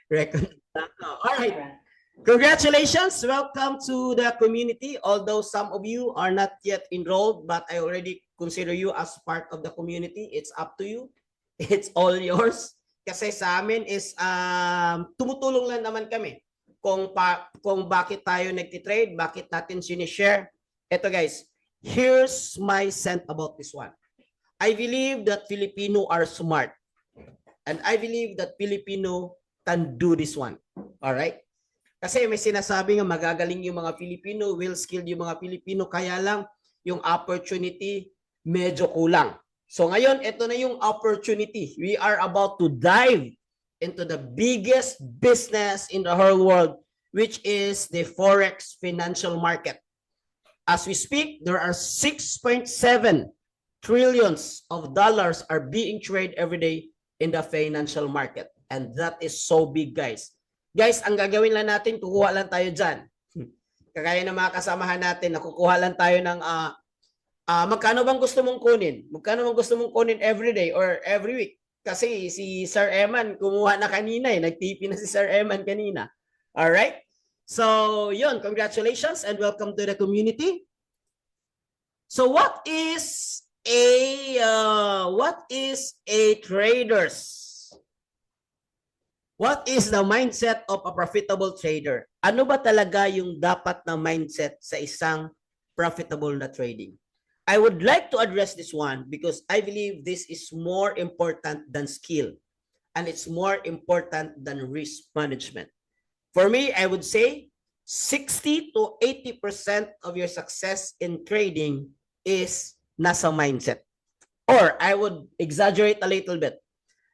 Record. All right. Congratulations. Welcome to the community. Although some of you are not yet enrolled, but I already consider you as part of the community. It's up to you. It's all yours. Kasi sa amin is tumutulong lang naman kami kung bakit tayo nagtitrade, bakit natin sinishare. Ito guys, here's my sense about this one. I believe that Filipino are smart. And I believe that Filipino can do this one. All right? Kasi may sinasabi nga magagaling yung mga Filipino, well-skilled yung mga Filipino, kaya lang yung opportunity medyo kulang. So ngayon, ito na yung opportunity. We are about to dive into the biggest business in the whole world, which is the Forex financial market. As we speak, there are 6.7 trillions of dollars are being traded every day in the financial market. And that is so big, guys. Guys, ang gagawin lang natin, kukuha lang tayo dyan. Kagaya ng mga kasamahan natin, nakukuha lang tayo ng magkano bang gusto mong kunin? Magkano bang gusto mong kunin every day or every week? Kasi si Sir Eman, kumuha na kanina eh. Nag-TP na si Sir Eman kanina. Alright? So, yun. Congratulations and welcome to the community. So, what is a traders? What is the mindset of a profitable trader? Ano ba talaga yung dapat na mindset sa isang profitable na trading? I would like to address this one because I believe this is more important than skill and it's more important than risk management. For me, I would say 60 to 80% of your success in trading is nasa mindset. Or I would exaggerate a little bit.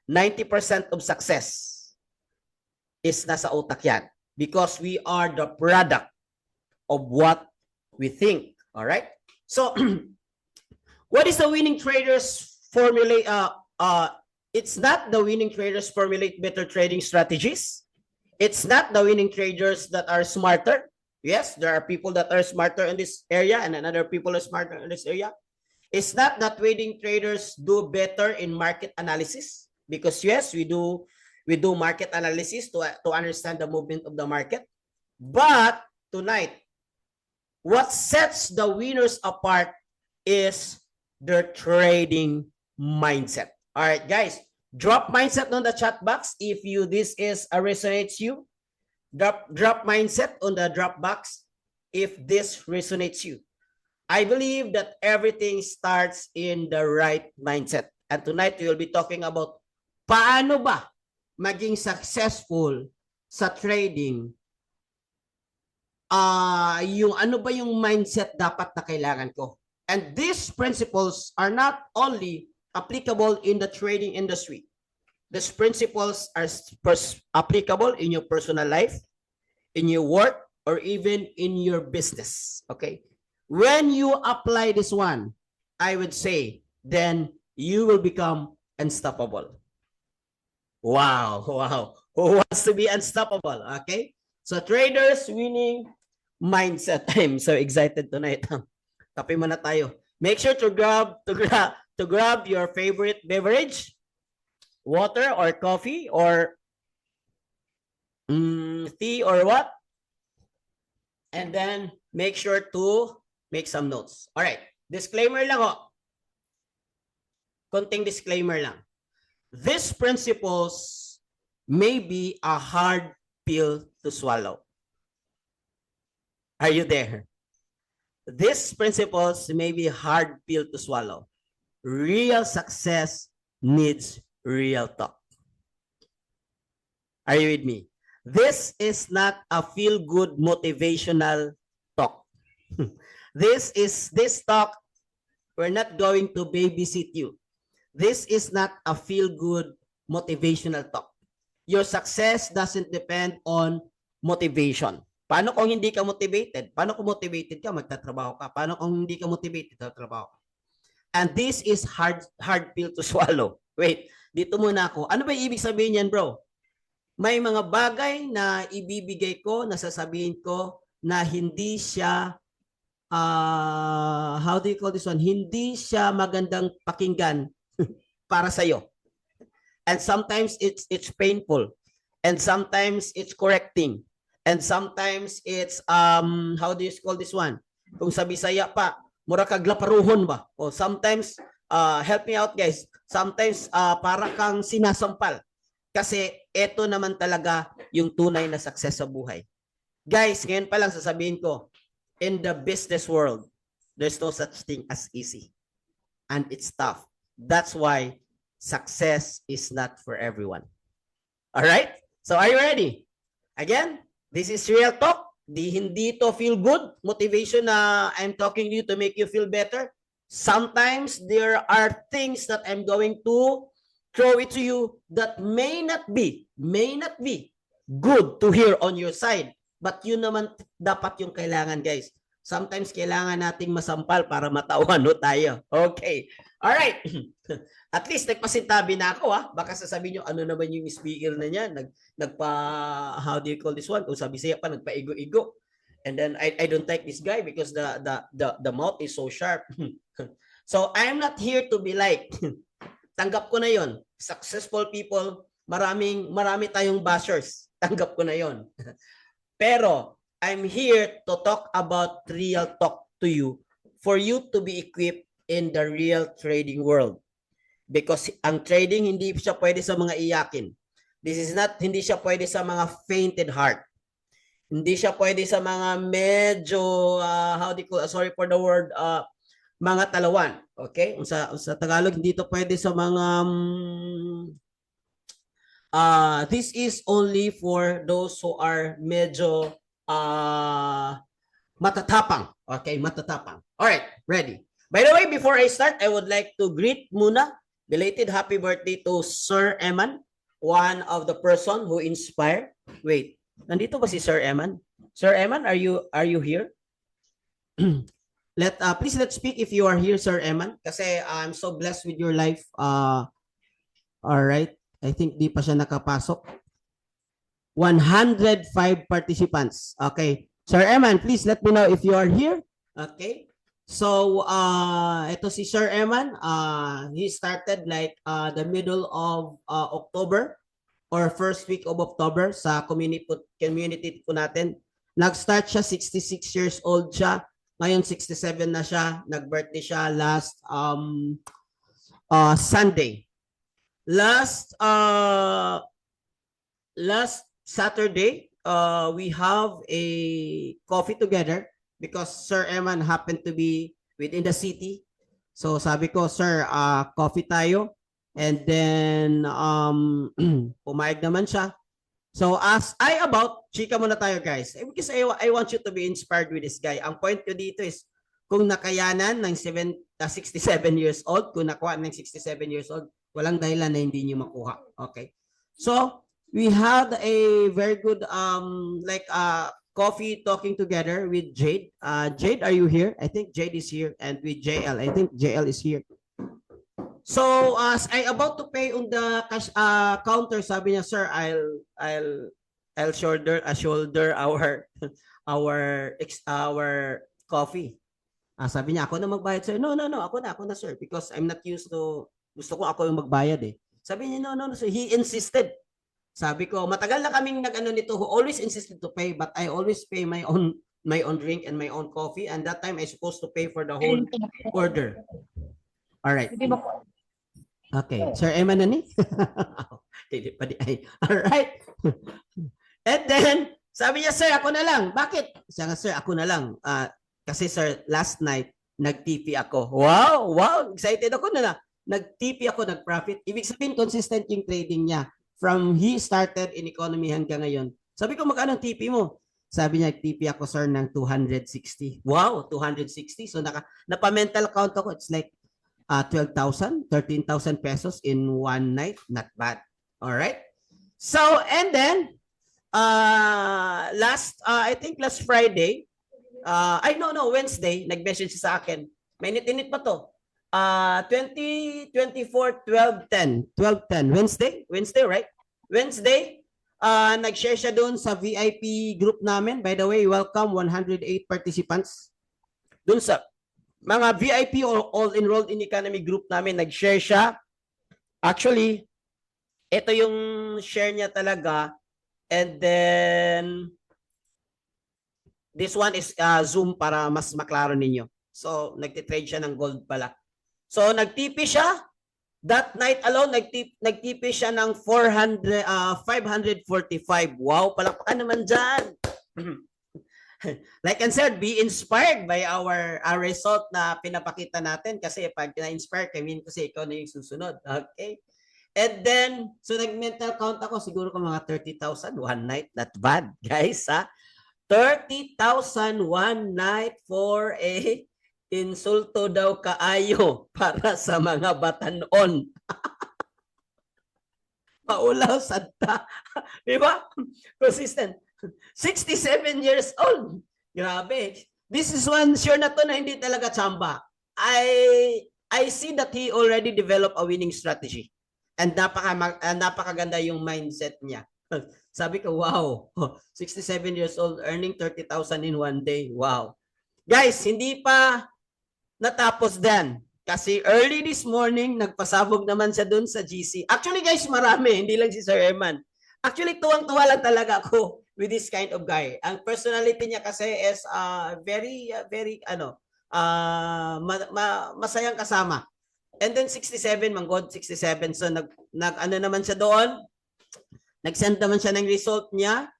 90% of success is nasa utak yan because we are the product of what we think. All right? So, what is the winning traders formulate? It's not the winning traders formulate better trading strategies. It's not the winning traders that are smarter. Yes, there are people that are smarter in this area and other people are smarter in this area. It's not that trading traders do better in market analysis because yes, we do market analysis to understand the movement of the market. But tonight, what sets the winners apart is their trading mindset. All right, guys, drop mindset on the chat box if this is resonates you. Drop mindset on the drop box if this resonates you. I believe that everything starts in the right mindset. And tonight we will be talking about paano ba maging successful sa trading, yung ano ba yung mindset dapat na kailangan ko. And these principles are not only applicable in the trading industry. These principles are applicable in your personal life, in your work, or even in your business. Okay? When you apply this one, I would say, then you will become unstoppable. Wow, wow. Who wants to be unstoppable? Okay? So traders winning mindset. I'm so excited tonight. Kape muna tayo. Make sure to grab your favorite beverage, water or coffee or tea or what? And then make sure to make some notes. All right. Disclaimer lang ho. Konting disclaimer lang. These principles may be a hard pill to swallow. Are you there? These principles may be a hard pill to swallow. Real success needs real talk. Are you with me? This is not a feel-good motivational talk. This talk, we're not going to babysit you. This is not a feel-good motivational talk. Your success doesn't depend on motivation. Paano kung hindi ka motivated? Paano kung motivated ka, magtatrabaho ka? Paano kung hindi ka motivated, magtatrabaho ka? And this is hard pill to swallow. Wait, dito muna ako. Ano ba ibig sabihin yan, bro? May mga bagay na ibibigay ko, na sasabihin ko, na hindi siya, how do you call this one? Hindi siya magandang pakinggan para sa iyo. And sometimes it's painful. and sometimes it's correcting, and sometimes it's how do you call this one? Kung sa Bisaya pa, mura kag laparuhon ba? O sometimes help me out guys. Sometimes para kang sinasampal. Kasi ito naman talaga yung tunay na success sa buhay. Guys, ngayon pa lang sasabihin ko, in the business world, there's no such thing as easy. And it's tough. That's why success is not for everyone. All right? So are you ready? Again, this is real talk. Hindi to feel good motivation na I'm talking to you to make you feel better. Sometimes there are things that I'm going to throw it to you that may not be good to hear on your side. But yun naman dapat yung kailangan, guys. Sometimes kailangan nating masampal para matawan tayo. Okay. All right. At least nagpasintabi na ako Baka sasabihin nyo, ano naman yung speaker na niya? How do you call this one? Kung sabi siya pa, nagpaigo-igo. And then I don't like this guy because the mouth is so sharp. So I'm not here to be like, tanggap ko na yon. Successful people, marami tayong bashers. Tanggap ko na yon. Pero I'm here to talk about real talk to you for you to be equipped in the real trading world. Because ang trading, hindi siya pwede sa mga iyakin. Hindi siya pwede sa mga fainted heart. Hindi siya pwede sa mga medyo, sorry for the word, mga talawan. Okay? Sa Tagalog, hindi to pwede sa mga, this is only for those who are medyo matatapang. Okay? Matatapang. Alright, ready. By the way, before I start, I would like to greet muna belated happy birthday to Sir Eman, one of the person who inspired. Wait, nandito ba si Sir Eman? Sir Eman, are you here? Please let's speak if you are here, Sir Eman. Kasi I'm so blessed with your life. All right, I think di pa siya nakapasok. 105 participants. Okay, Sir Eman, please let me know if you are here. Okay. So, ito si Sir Eman, he started like the middle of October or first week of October sa community po natin. Nag-start siya, 66 years old siya. Ngayon, 67 na siya. Nag-birthday siya last Sunday. Last Saturday, we have a coffee together. Because Sir Eman happened to be within the city. So sabi ko, Sir, coffee tayo. And then, pumayag naman siya. So as chika muna tayo guys. Because I want you to be inspired with this guy. Ang point ko dito is, kung nakayanan ng 67 years old, kung nakuha ng 67 years old, walang dahilan na hindi niyo makuha. Okay. So, we had a very good, coffee talking together with Jade. Jade, are you here? I think Jade is here, and with JL. I think JL is here. So as I about to pay on the cash counter, sabi niya, Sir, I'll shoulder our coffee. Sabi niya, ako na magbayad, Sir. No, ako na, Sir, because I'm not used to, gusto ko ako yung magbayad eh. Sabi niya, no, so he insisted. Sabi ko, matagal na kaming nag-ano nito, who always insisted to pay, but I always pay my own drink and my own coffee, and that time I supposed to pay for the whole order. All right. Okay, Sir Eman na ni? All right. And then, sabi niya, Sir, ako na lang. Bakit? Sabi niya, Sir, ako na lang. Kasi Sir, last night, nag-TP ako. Wow, excited ako na. Nag-TP ako, nag-profit. Ibig sabihin, consistent yung trading niya. From he started in economy hanggang ngayon. Sabi ko, magkano TP mo? Sabi niya, TP ako, Sir, ng 260. Wow, 260. So, napa-mental count ako. It's like 12,000, 13,000 pesos in one night. Not bad. All right? So, and then, I think last Friday, Wednesday, nag-message sa akin. May init pa to. 2024, 12/10. Wednesday, right? Wednesday, nag-share siya doon sa VIP group namin. By the way, welcome 108 participants. Doon sa mga VIP or all enrolled in economy group namin, nag-share siya. Actually, ito yung share niya talaga And then, this one is Zoom para mas maklaro ninyo. So, nagtitrade siya ng gold pala. So, nagtipi siya. That night alone, nagtipi siya ng 545. Wow, palakpakan naman dyan. Like I said, be inspired by our result na pinapakita natin kasi pag na-inspire kami kasi ikaw na yung susunod. Okay? And then, so nag-mental count ako, siguro ko mga 30,000 one night. Not bad, guys, ha? 30,000 one night for a insulto daw kaayo para sa mga batanon. Paulaw santa. Di ba? Consistent. 67 years old. Grabe. This is one sure na to na hindi talaga tsamba. I see that he already developed a winning strategy. And napakaganda yung mindset niya. Sabi ko, wow. 67 years old, earning 30,000 in one day. Wow. Guys, hindi pa natapos din. Kasi early this morning, nagpasabog naman siya dun sa GC. Actually guys, marami. Hindi lang si Sir Herman. Actually, tuwang-tuwa lang talaga ako with this kind of guy. Ang personality niya kasi is very, masayang kasama. And then 67, manggod 67. So nag naman siya doon. Nag-send naman siya ng result niya.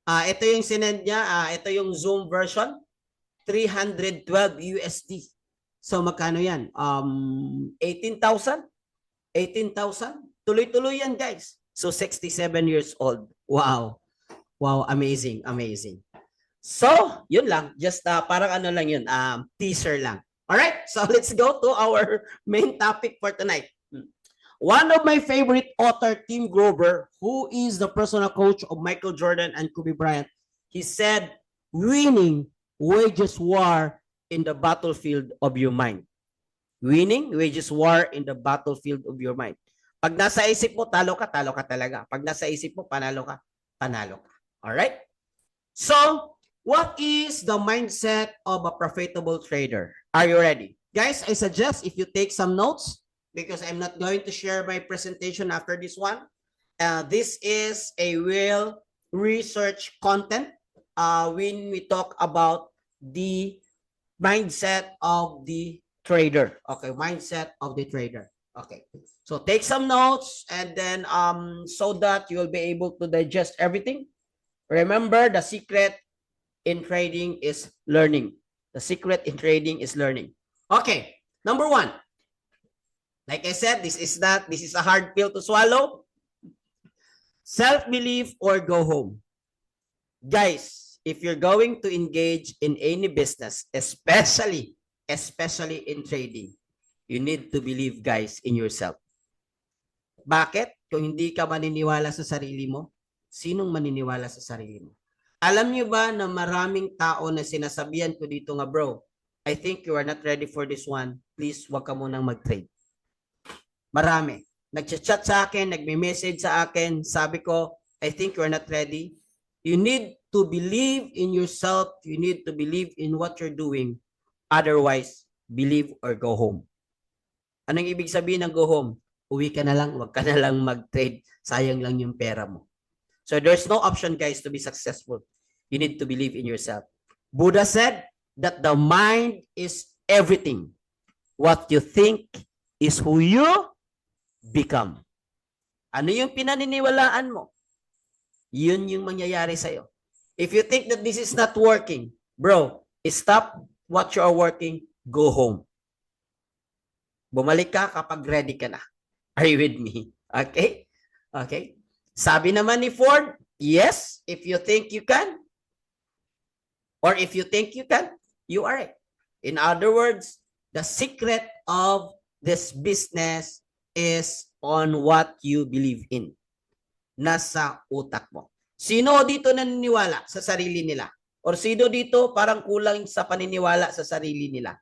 Ito yung sinend niya. Ito yung Zoom version. 312 USD. So magkano yan? 18,000? 18,000? Tuloy-tuloy yan, guys. So 67 years old. Wow. Wow, amazing, amazing. So, yun lang. Just parang ano lang yun, teaser lang. Alright, so let's go to our main topic for tonight. One of my favorite author, Tim Grover, who is the personal coach of Michael Jordan and Kobe Bryant, he said, winning wages war in the battlefield of your mind. Winning wages war in the battlefield of your mind. Pag nasa isip mo, talo ka talaga. Pag nasa isip mo, panalo ka, panalo ka. Alright? So, what is the mindset of a profitable trader? Are you ready? Guys, I suggest if you take some notes, because I'm not going to share my presentation after this one. This is a real research content when we talk about the mindset of the trader. Okay, mindset of the trader. Okay, so take some notes and then so that you'll be able to digest everything. Remember, the secret in trading is learning. The secret in trading is learning. Okay, number one. Like I said, this is a hard pill to swallow. Self-belief or go home. Guys, if you're going to engage in any business, especially in trading, you need to believe, guys, in yourself. Bakit? Kung hindi ka maniniwala sa sarili mo, sinong maniniwala sa sarili mo? Alam niyo ba na maraming tao na sinasabihan ko dito nga, bro, I think you are not ready for this one. Please, wag ka munang mag-trade. Marami. Nag-chat sa akin, nagme-message sa akin, sabi ko, I think you are not ready. You need to believe in yourself. You need to believe in what you're doing. Otherwise, believe or go home. Anong ibig sabihin ng go home? Uwi ka na lang, wag ka na lang mag-trade. Sayang lang yung pera mo. So there's no option, guys, to be successful. You need to believe in yourself. Buddha said that the mind is everything. What you think is who you become. Ano yung pinaniniwalaan mo? Yun yung mangyayari sa'yo. If you think that this is not working, bro, stop what you are working, go home. Bumalik ka kapag ready ka na. Are you with me? Okay? Okay? Sabi naman ni Ford, yes, if you think you can, or if you think you can, you are it. In other words, the secret of this business is on what you believe in. Nasa utak mo. Sino dito naniniwala sa sarili nila? Or sino dito parang kulang sa paniniwala sa sarili nila?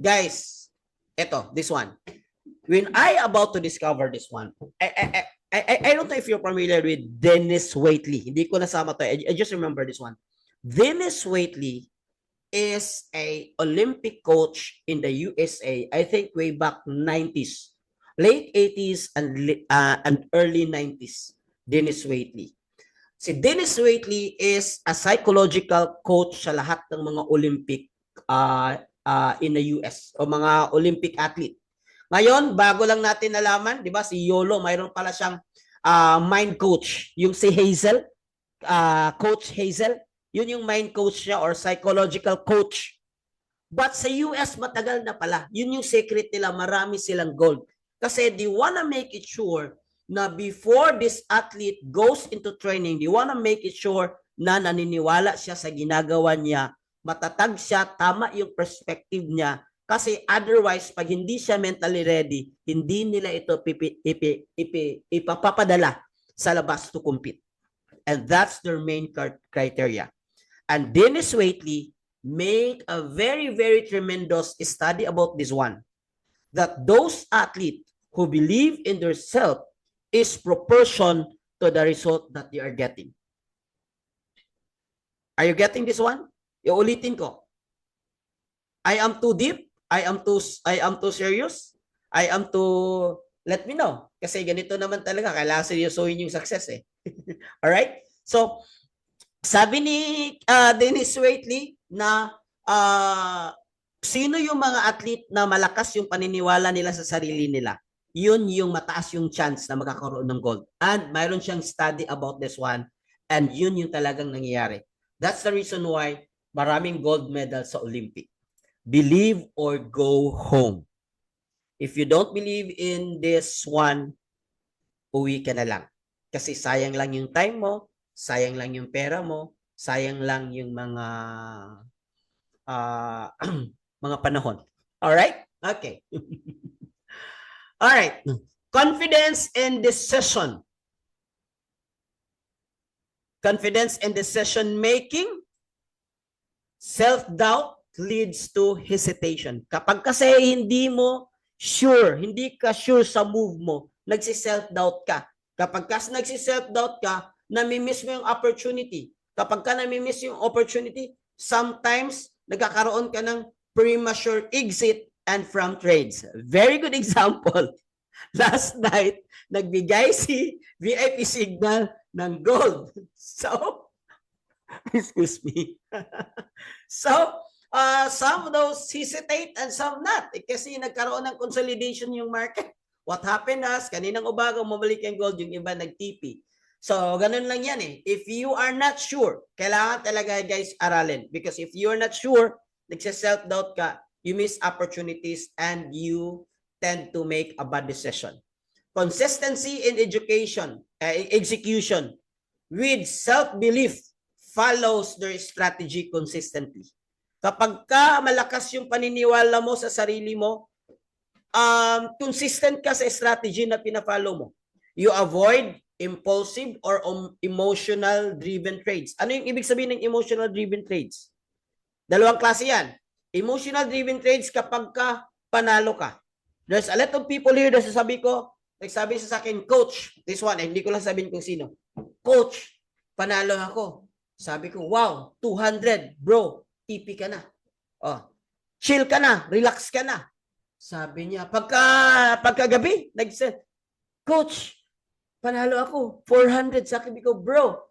Guys, eto, this one. When I about to discover this one, I don't know if you're familiar with Dennis Waitley. Hindi ko nasama to. I just remember this one. Dennis Waitley is a Olympic coach in the USA, I think way back 90s. Late 80s and early 90s, Dennis Waitley. Si Dennis Waitley is a psychological coach sa lahat ng mga Olympic in the US o mga Olympic athlete. Ngayon, bago lang natin nalaman, di ba, si Yolo, mayroon pala siyang mind coach. Yung si Hazel, Coach Hazel, yun yung mind coach niya or psychological coach. But sa US, matagal na pala. Yun yung secret nila, marami silang gold. Kasi they wanna make it sure na before this athlete goes into training, they wanna make it sure na naniniwala siya sa ginagawa niya, matatag siya, tama yung perspective niya. Kasi otherwise, pag hindi siya mentally ready, hindi nila ito ipapapadala sa labas to compete. And that's their main criteria. And Dennis Waitley made a very, very tremendous study about this one. That those athletes who believe in their self is proportion to the result that they are getting. Are you getting this one? Iulitin ko. I am too deep. I am too serious. I am too, let me know. Kasi ganito naman talaga. Kailangan seryosohin yung success eh. Alright? So, sabi ni Dennis Waitley na sino yung mga athlete na malakas yung paniniwala nila sa sarili nila? Yun yung mataas yung chance na magkakaroon ng gold. And mayroon siyang study about this one. And yun yung talagang nangyayari. That's the reason why maraming gold medal sa Olympic. Believe or go home. If you don't believe in this one, uwi ka na lang. Kasi sayang lang yung time mo, sayang lang yung pera mo, sayang lang yung mga mga panahon. Alright? Okay. Alright. Confidence and decision. Confidence and decision making. Self-doubt leads to hesitation. Kapag kasi hindi mo sure, hindi ka sure sa move mo, nagsi-self-doubt ka. Kapag kasi nagsi-self-doubt ka, nami-miss mo yung opportunity. Kapag ka nami-miss yung opportunity, sometimes nagkakaroon ka ng premature exit and from trades. Very good example. Last night, nagbigay si VIP Signal ng gold. So, excuse me. So, some of those hesitate and some not. Kasi nagkaroon ng consolidation yung market. What happened is, kaninang umaga mabalik yung gold, yung iba nag-TP. So, ganun lang yan eh. If you are not sure, kailangan talaga guys aralin. Because if you are not sure, nagsa-self-doubt ka, you miss opportunities and you tend to make a bad decision. Consistency in education, execution with self-belief follows their strategy consistently. Kapag ka malakas yung paniniwala mo sa sarili mo, consistent ka sa strategy na pina-follow mo. You avoid impulsive or emotional-driven trades. Ano yung ibig sabihin ng emotional-driven trades? Dalawang klase yan. Emotional-driven trades kapag ka panalo ka. There's a lot of people here na nagsabi sa akin, Coach, this one, hindi ko lang sabihin kung sino. Coach, panalo ako. Sabi ko, wow, 200, bro, TP ka na. Oh, chill ka na, relax ka na. Sabi niya, pagkagabi, nag-set, Coach, panalo ako, 400. Sabi ko, bro,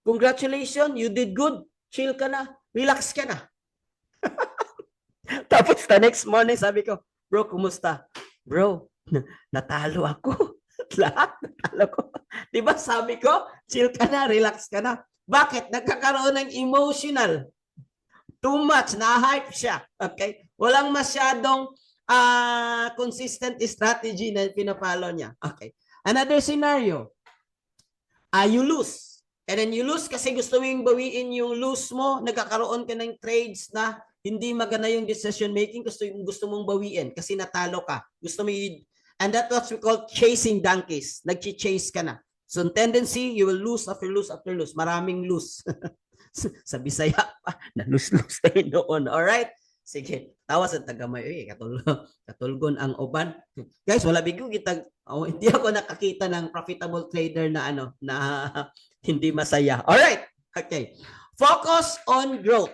congratulations, you did good. Chill ka na, relax ka na. Tapos the next morning, sabi ko, bro, kumusta? Bro, natalo ako. Lahat, natalo ko. Diba sabi ko, chill ka na, relax ka na. Bakit? Nagkakaroon ng emotional. Too much, na-hype siya. Okay? Walang masyadong consistent strategy na pinapalo niya. Okay. Another scenario. You lose. And then you lose kasi gusto mong bawiin yung lose mo, nagkakaroon ka ng trades na hindi maganda yung decision making, gusto mong bawiin kasi natalo ka. Gusto mo and that's what we call chasing donkeys. Nag-chase ka na. So tendency, you will lose after lose after lose. Maraming lose. Sa Bisaya pa, na-lose-lose tayo noon. Alright? Sige, tawa sa tagamay. Katulgon ang uban. Guys, wala bigo kita. Hindi ako nakakita ng profitable trader na na hindi masaya. Alright? Okay. Focus on growth.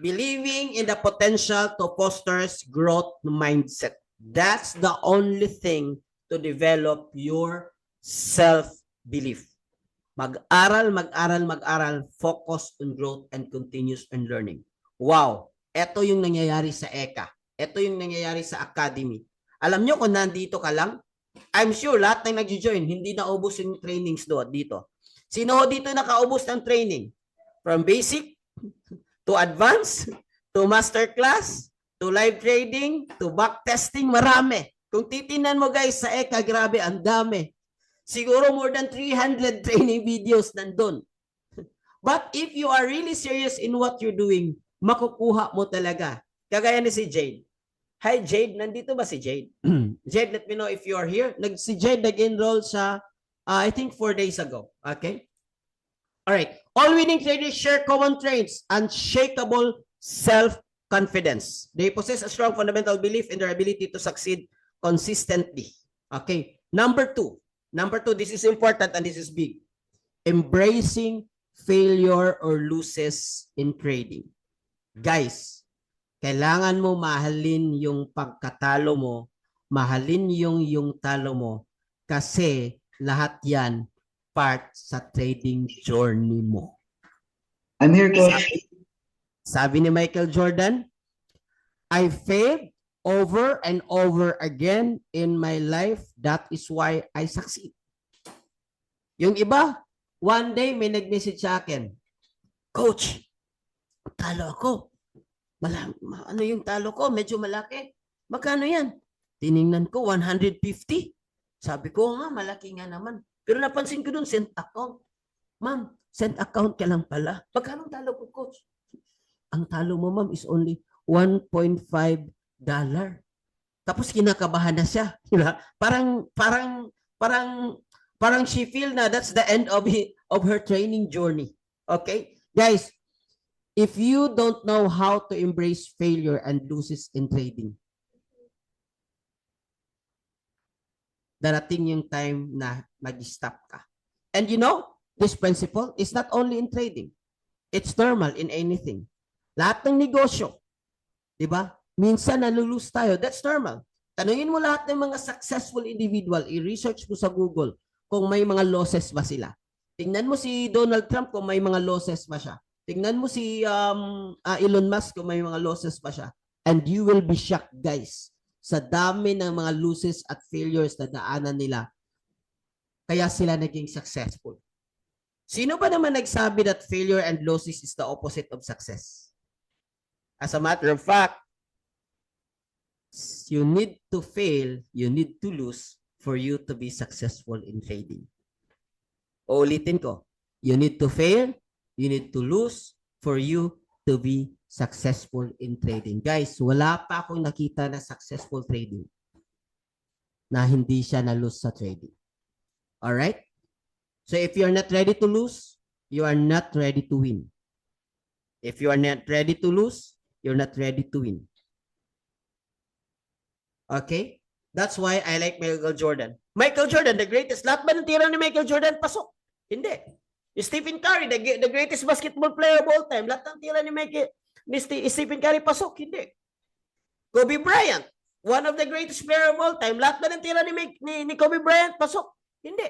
Believing in the potential to fosters growth mindset. That's the only thing to develop your self-belief. Mag-aral, mag-aral, mag-aral, focus on growth and continuous on learning. Wow! Ito yung nangyayari sa ECA. Ito yung nangyayari sa Academy. Alam nyo kung nandito ka lang, I'm sure lahat ng nag-join, hindi naubos yung trainings dito. Sino dito nakaubos ng training? From basic to advanced, to master class, to live trading, to back testing, marami. Kung titinan mo guys sa ECA, grabe, ang dami. Siguro more than 300 training videos nandun. But if you are really serious in what you're doing, makukuha mo talaga. Kagaya ni si Jade. Hi Jade, nandito ba si Jade? Jade, let me know if you are here. Si Jade nag-enroll sa, I think 4 days ago. Okay? Alright. All winning traders share common traits, unshakable self-confidence. They possess a strong fundamental belief in their ability to succeed consistently. Okay? Number two, this is important and this is big. Embracing failure or losses in trading. Guys, kailangan mo mahalin yung pagkatalo mo, mahalin yung talo mo, kasi lahat yan part sa trading journey mo. I'm here, Coach. Sabi ni Michael Jordan, I failed over and over again in my life. That is why I succeed. Yung iba, one day may nag-message sa akin, Coach, talo ako. Ano yung talo ko? Medyo malaki. Magkano yan? Tiningnan ko, 150. Sabi ko nga, malaki nga naman. Pero napansin ko dun, send account. Ma'am, send account ka lang pala. Magkano talo ko, Coach? Ang talo mo, ma'am, is only $1.5. Tapos kinakabahan na siya. Diba? Parang she feel na that's the end of her training journey. Okay? Guys, if you don't know how to embrace failure and losses in trading, darating yung time na mag-stop ka. And you know, this principle is not only in trading. It's normal in anything. Lahat ng negosyo, di ba? Minsan nalulus tayo. That's normal. Tanungin mo lahat ng mga successful individual, i-research mo sa Google kung may mga losses ba sila. Tingnan mo si Donald Trump kung may mga losses ba siya. Tingnan mo si Elon Musk kung may mga losses ba siya. And you will be shocked, guys, sa dami ng mga losses at failures na daanan nila. Kaya sila naging successful. Sino ba naman nagsabi that failure and losses is the opposite of success? As a matter of fact, you need to fail, you need to lose for you to be successful in trading. Uulitin ko, you need to fail, you need to lose for you to be successful in trading. Guys, wala pa akong nakita na successful trading na hindi siya na-lose sa trading. Alright? So if you're not ready to lose, you are not ready to win. If you are not ready to lose, you're not ready to win. Okay? That's why I like Michael Jordan. Michael Jordan, the greatest. Lahat ba ng tira ni Michael Jordan, pasok? Hindi. Stephen Curry, the greatest basketball player of all time. Lahat ng tira ni Stephen Curry, pasok? Hindi. Kobe Bryant, one of the greatest player of all time. Lahat ba ng tira ni Kobe Bryant, pasok? Hindi.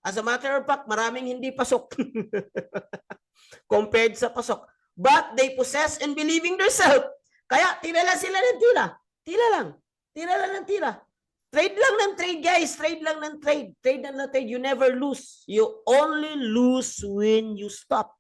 As a matter of fact, maraming hindi pasok. Compared sa pasok. But they possess and believe in themselves. Kaya tira lang sila ng tira. Tira lang. Tira lang ng tira. Trade lang ng trade, guys. Trade lang ng trade. Trade lang ng trade. You never lose. You only lose when you stop.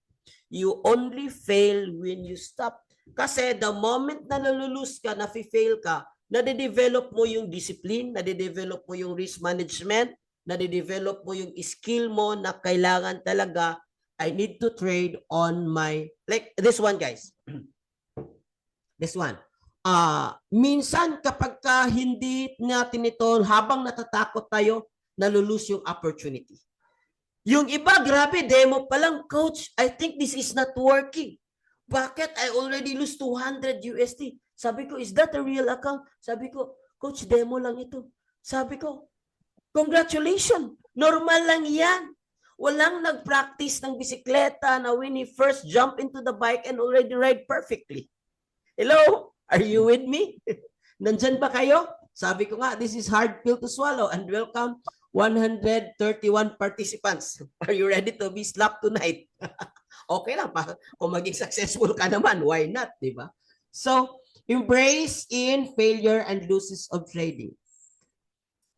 You only fail when you stop. Kasi the moment na nalulose ka, na-fail ka, nade-develop mo yung discipline, nade-develop mo yung risk management, nade-develop mo yung skill mo na kailangan talaga, I need to trade on my, like this one, guys. This one. Minsan kapag hindi natin ito, habang natatakot tayo, nalulus yung opportunity. Yung iba, grabe, demo pa lang, Coach, I think this is not working. Bakit? I already lose 200 USD. Sabi ko, is that a real account? Sabi ko, Coach, demo lang ito. Sabi ko, congratulations, normal lang yan. Walang nag-practice ng bisikleta na when he first jump into the bike and already ride perfectly. Hello? Are you with me? Nandyan ba kayo? Sabi ko nga, this is hard pill to swallow and welcome 131 participants. Are you ready to be slapped tonight? Okay lang. Kung maging successful ka naman, why not? Diba? So, embrace in failure and losses of trading.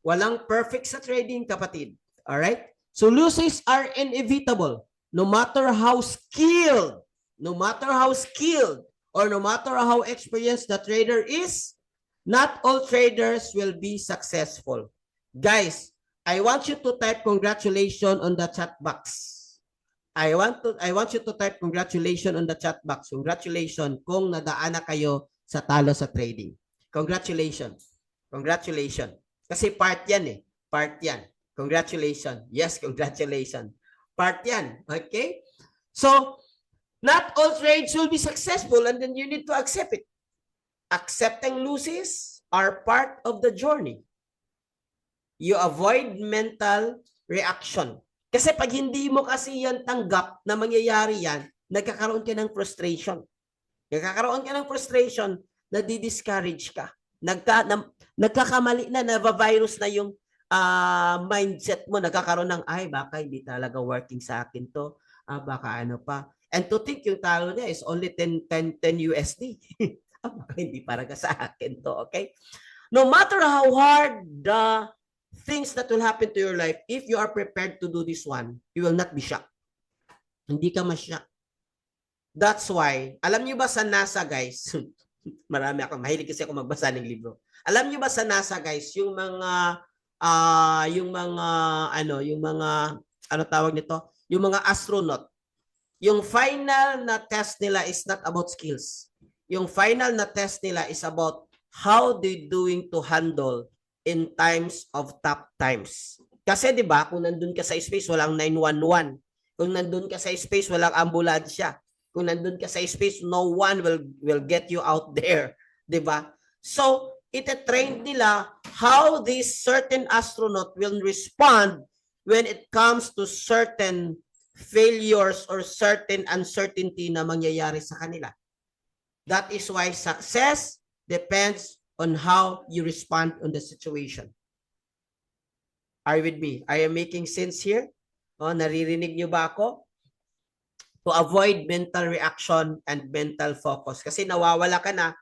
Walang perfect sa trading, kapatid. Alright? So, losses are inevitable. No matter how skilled, or no matter how experienced the trader is, not all traders will be successful. Guys, I want you to type congratulations on the chat box. I want you to type congratulations on the chat box. Congratulations kung nadaan na kayo sa talo sa trading. Congratulations. Congratulations. Kasi part yan eh. Part yan. Congratulations. Yes, congratulations. Part yan. Okay? So, not all trades will be successful and then you need to accept it. Accepting losses are part of the journey. You avoid mental reaction. Kasi pag hindi mo kasi yan tanggap na mangyayari yan, nagkakaroon ka ng frustration. Nagkakaroon ka ng frustration, nadi-discourage ka. Nagkakamali na, nava-virus na yung mindset mo. Nagkakaroon ng, ay, baka hindi talaga working sa akin to. Baka ano pa. And to think yung talo niya is only 10 USD. Baka hindi para sa akin to, okay? No matter how hard the things that will happen to your life, if you are prepared to do this one, you will not be shocked. Hindi ka ma-shock. That's why, alam niyo ba sa NASA, guys, mahilig kasi ako magbasa ng libro. Alam niyo ba sa NASA, guys, yung mga astronaut, yung final na test nila is not about skills. Yung final na test nila is about how they doing to handle in times of tough times. Kasi 'di ba, kung nandun ka sa space walang 911. Kung nandun ka sa space walang ambulansya. Kung nandun ka sa space no one will get you out there, 'di ba? So, ite-train nila how this certain astronaut will respond when it comes to certain failures or certain uncertainty na mangyayari sa kanila. That is why success depends on how you respond on the situation. Are you with me? I am making sense here? Naririnig niyo ba ako? To avoid mental reaction and mental focus. Kasi nawawala ka na,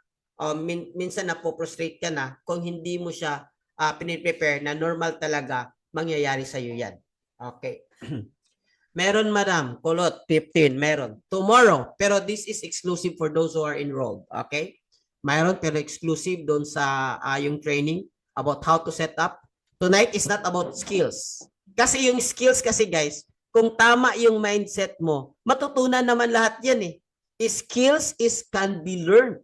minsan napoprostrate ka na kung hindi mo siya piniprepare na normal talaga mangyayari sa'yo yan. Okay. Meron, madam. Kulot, 15. Meron. Tomorrow. Pero this is exclusive for those who are enrolled. Okay? Mayroon pero exclusive doon sa yung training about how to set up. Tonight is not about skills. Kasi yung skills kasi guys, kung tama yung mindset mo, matutunan naman lahat yan eh. Skills can be learned.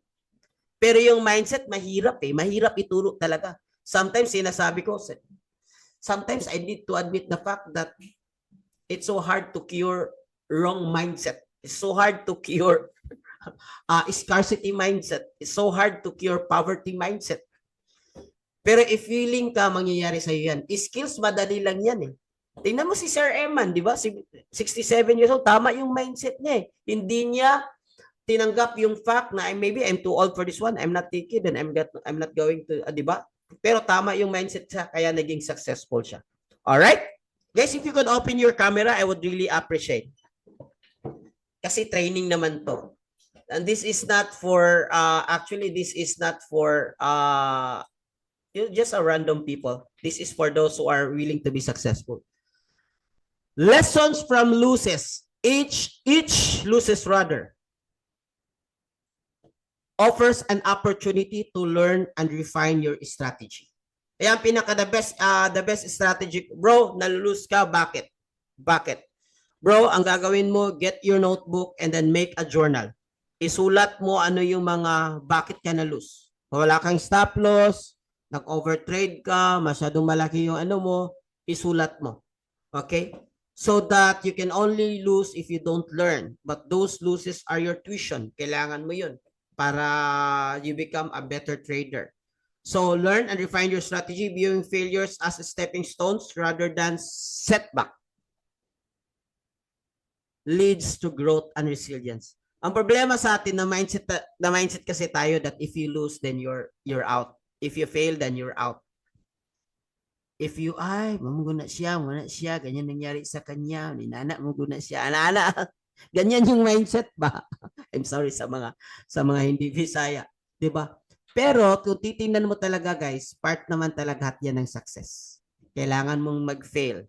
Pero yung mindset, mahirap eh. Mahirap ituro talaga. Sometimes sinasabi ko, sometimes I need to admit the fact that it's so hard to cure wrong mindset. It's so hard to cure scarcity mindset. It's so hard to cure poverty mindset. Pero if feeling ka, mangyayari sa'yo yan. Skills, madali lang yan eh. Tingnan mo si Sir Eman, di ba? 67 years old, tama yung mindset niya eh. Hindi niya tinanggap yung fact na maybe I'm too old for this one, I'm not taking, and I'm not going to, di ba? Pero tama yung mindset siya, kaya naging successful siya. Alright? Guys, if you could open your camera, I would really appreciate. Kasi training naman to. And this is not for, actually, this is not for just a random people. This is for those who are willing to be successful. Lessons from losses. Each losses rather offers an opportunity to learn and refine your strategy. Kaya ang the best strategy, bro, nalulose ka, bakit? Bro, ang gagawin mo, get your notebook and then make a journal. Isulat mo ano yung mga bakit ka na-lose. Wala kang stop loss, nag-overtrade ka, masyadong malaki yung ano mo, isulat mo. Okay? So that you can only lose if you don't learn. But those losses are your tuition. Kailangan mo yun para you become a better trader. So learn and refine your strategy, viewing failures as stepping stones rather than setback. Leads to growth and resilience. Ang problema sa atin na mindset kasi tayo that if you lose then you're out. If you fail then you're out. if you ay mamuguna siya ganyan nangyari sa kanya ni nana mamuguna siya ana ganyan yung mindset ba. I'm sorry sa mga hindi Bisaya, 'di ba? Pero kung titingnan mo talaga guys, part naman talaga yan ng success. Kailangan mong mag-fail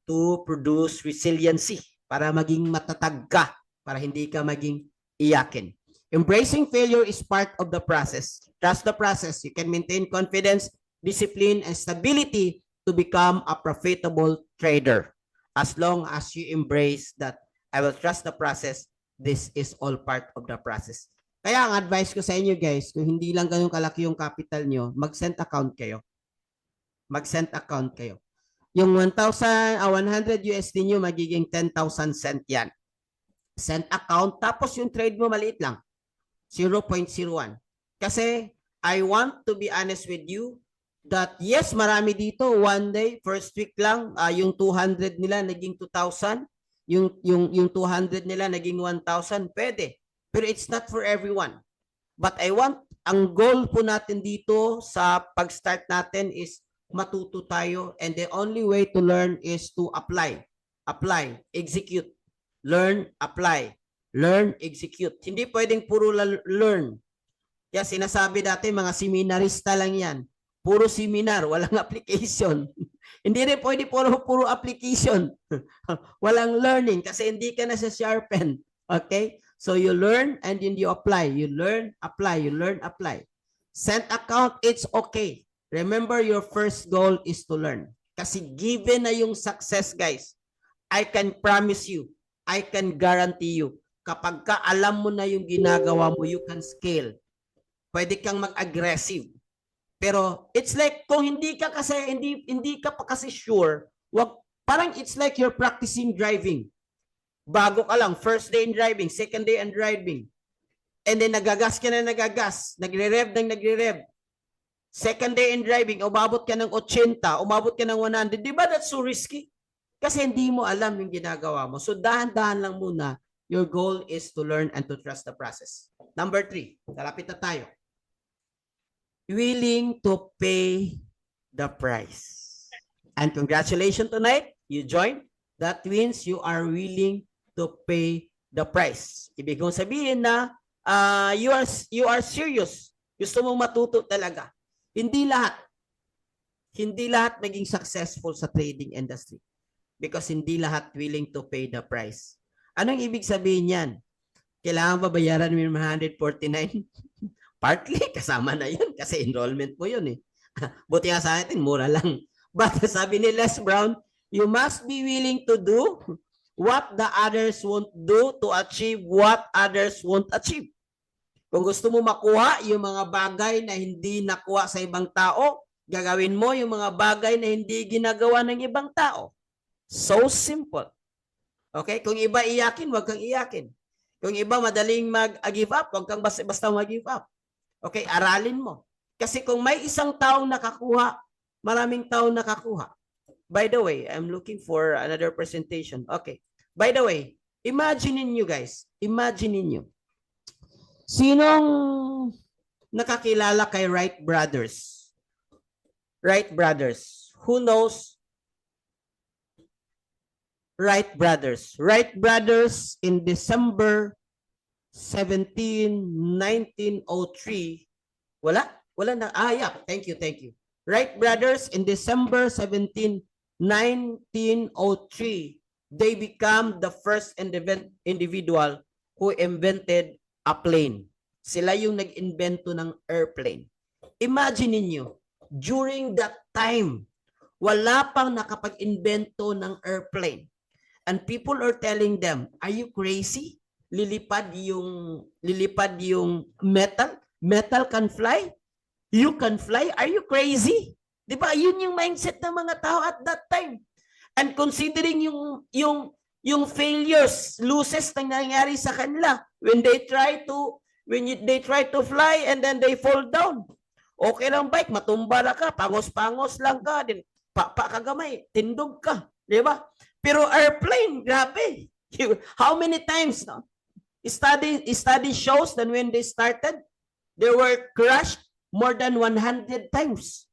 to produce resiliency para maging matatag ka, para hindi ka maging iyakin. Embracing failure is part of the process. Trust the process. You can maintain confidence, discipline, and stability to become a profitable trader. As long as you embrace that, I will trust the process. This is all part of the process. Kaya ang advice ko sa inyo guys, kung hindi lang ganun kalaki yung capital nyo, mag-send account kayo. Mag-send account kayo. Yung 100 USD nyo, magiging 10,000 cent yan. Send account, tapos yung trade mo maliit lang. 0.01. Kasi I want to be honest with you that yes, marami dito. One day, first week lang, yung 200 nila naging 2,000. Yung 200 nila naging 1,000. Pwede. Pero it's not for everyone. But I want, ang goal po natin dito sa pag-start natin is matuto tayo, and the only way to learn is to apply, execute, learn, apply, learn, execute. Hindi pwedeng puro learn. Kaya sinasabi dati mga seminarista lang yan. Puro seminar, walang application. Hindi rin pwede puro application. Walang learning kasi hindi ka na sa sharpen. Okay? So you learn and then you apply. You learn, apply. You learn, apply. Send account, it's okay. Remember, your first goal is to learn. Kasi given na yung success, guys, I can promise you, I can guarantee you, kapag ka alam mo na yung ginagawa mo, you can scale. Pwede kang mag-aggressive. Pero it's like kung hindi ka pa kasi sure, parang it's like you're practicing driving. Bago ka lang, first day in driving, second day in driving. And then nagagas ka na nagagas, nagre-rev. Second day in driving, umabot ka ng 80, umabot ka ng 100. Di ba that's so risky? Kasi hindi mo alam yung ginagawa mo. So dahan-dahan lang muna. Your goal is to learn and to trust the process. Number 3, kalapit na tayo. Willing to pay the price. And congratulations tonight, you joined. That means you are willing to pay the price. Ibig kong sabihin na you are serious. Gusto mong matuto talaga. Hindi lahat naging successful sa trading industry because hindi lahat willing to pay the price. Anong ibig sabihin yan? Kailangan ba bayaran mo yung 149? Partly, kasama na yun kasi enrollment mo yun eh. Buti nga sa atin, mura lang. But sabi ni Les Brown, you must be willing to do what the others won't do to achieve what others won't achieve. Kung gusto mo makuha yung mga bagay na hindi nakuha sa ibang tao, gagawin mo yung mga bagay na hindi ginagawa ng ibang tao. So simple. Okay? Kung iba iyakin, wag kang iyakin. Kung iba madaling mag-give up, wag kang basta mag-give up. Okay? Aralin mo. Kasi kung may isang taong nakakuha, maraming taong nakakuha. By the way, I'm looking for another presentation. Okay. By the way, imagine niyo guys, imagine niyo. Sinong nakakilala kay Wright Brothers? Wright Brothers. Who knows Wright Brothers? Wright Brothers in December 17, 1903. Wala na. Yeah. Thank you. Wright Brothers in December 17, 1903. They become the first individual who invented a plane. Sila yung nag-invento ng airplane. Imagine niyo, during that time, wala pang nakapag-invento ng airplane. And people are telling them, are you crazy? Lilipad yung metal? Metal can fly? You can fly? Are you crazy? Di ba? Yun yung mindset ng mga tao at that time. And considering yung failures, losses na nangyari sa kanila when they try to fly and then they fall down. Okay lang bike, matumba na ka, pangos-pangos lang ka, din kagamay, tindog ka, di ba? Pero airplane, grabe. How many times no? Study shows that when they started, they were crushed more than 100 times.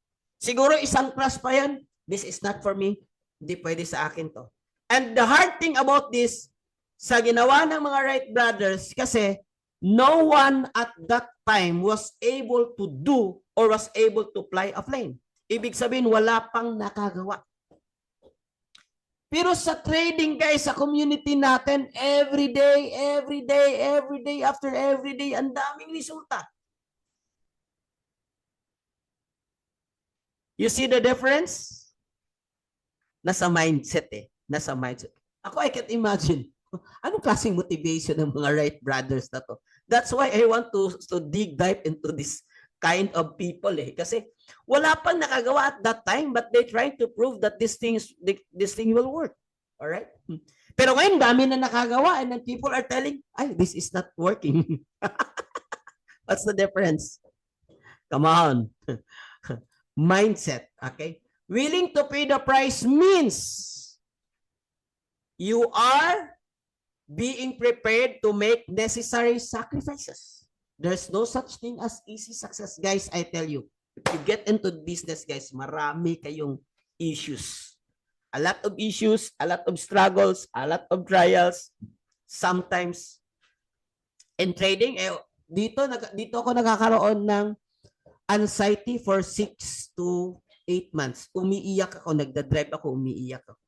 Siguro isang class pa yan. This is not for me. Hindi pwede sa akin to. And the hard thing about this, sa ginawa ng mga Wright brothers, kasi no one at that time was able to do or was able to fly a plane. Ibig sabihin, wala pang nakagawa. Pero sa trading, guys, sa community natin, every day, after every day, ang daming resulta. You see the difference? Nasa mindset eh. Nasa mindset. Ako, I can't imagine. Anong klaseng motivation ng mga Wright brothers na to? That's why I want to dig dive into this kind of people eh. Kasi wala pang nakagawa at that time, but they trying to prove that this thing will work. Alright? Pero ngayon, dami na nakagawa and then people are telling, ay, this is not working. What's the difference? Come on. Mindset, okay? Willing to pay the price means you are being prepared to make necessary sacrifices. There's no such thing as easy success, guys. I tell you, if you get into business, guys, marami kayong issues. A lot of issues, a lot of struggles, a lot of trials. Sometimes, in trading, dito ako nakakaroon ng anxiety for 6 to 8 months. Umiiyak ako, nagda-drive ako, umiiyak ako.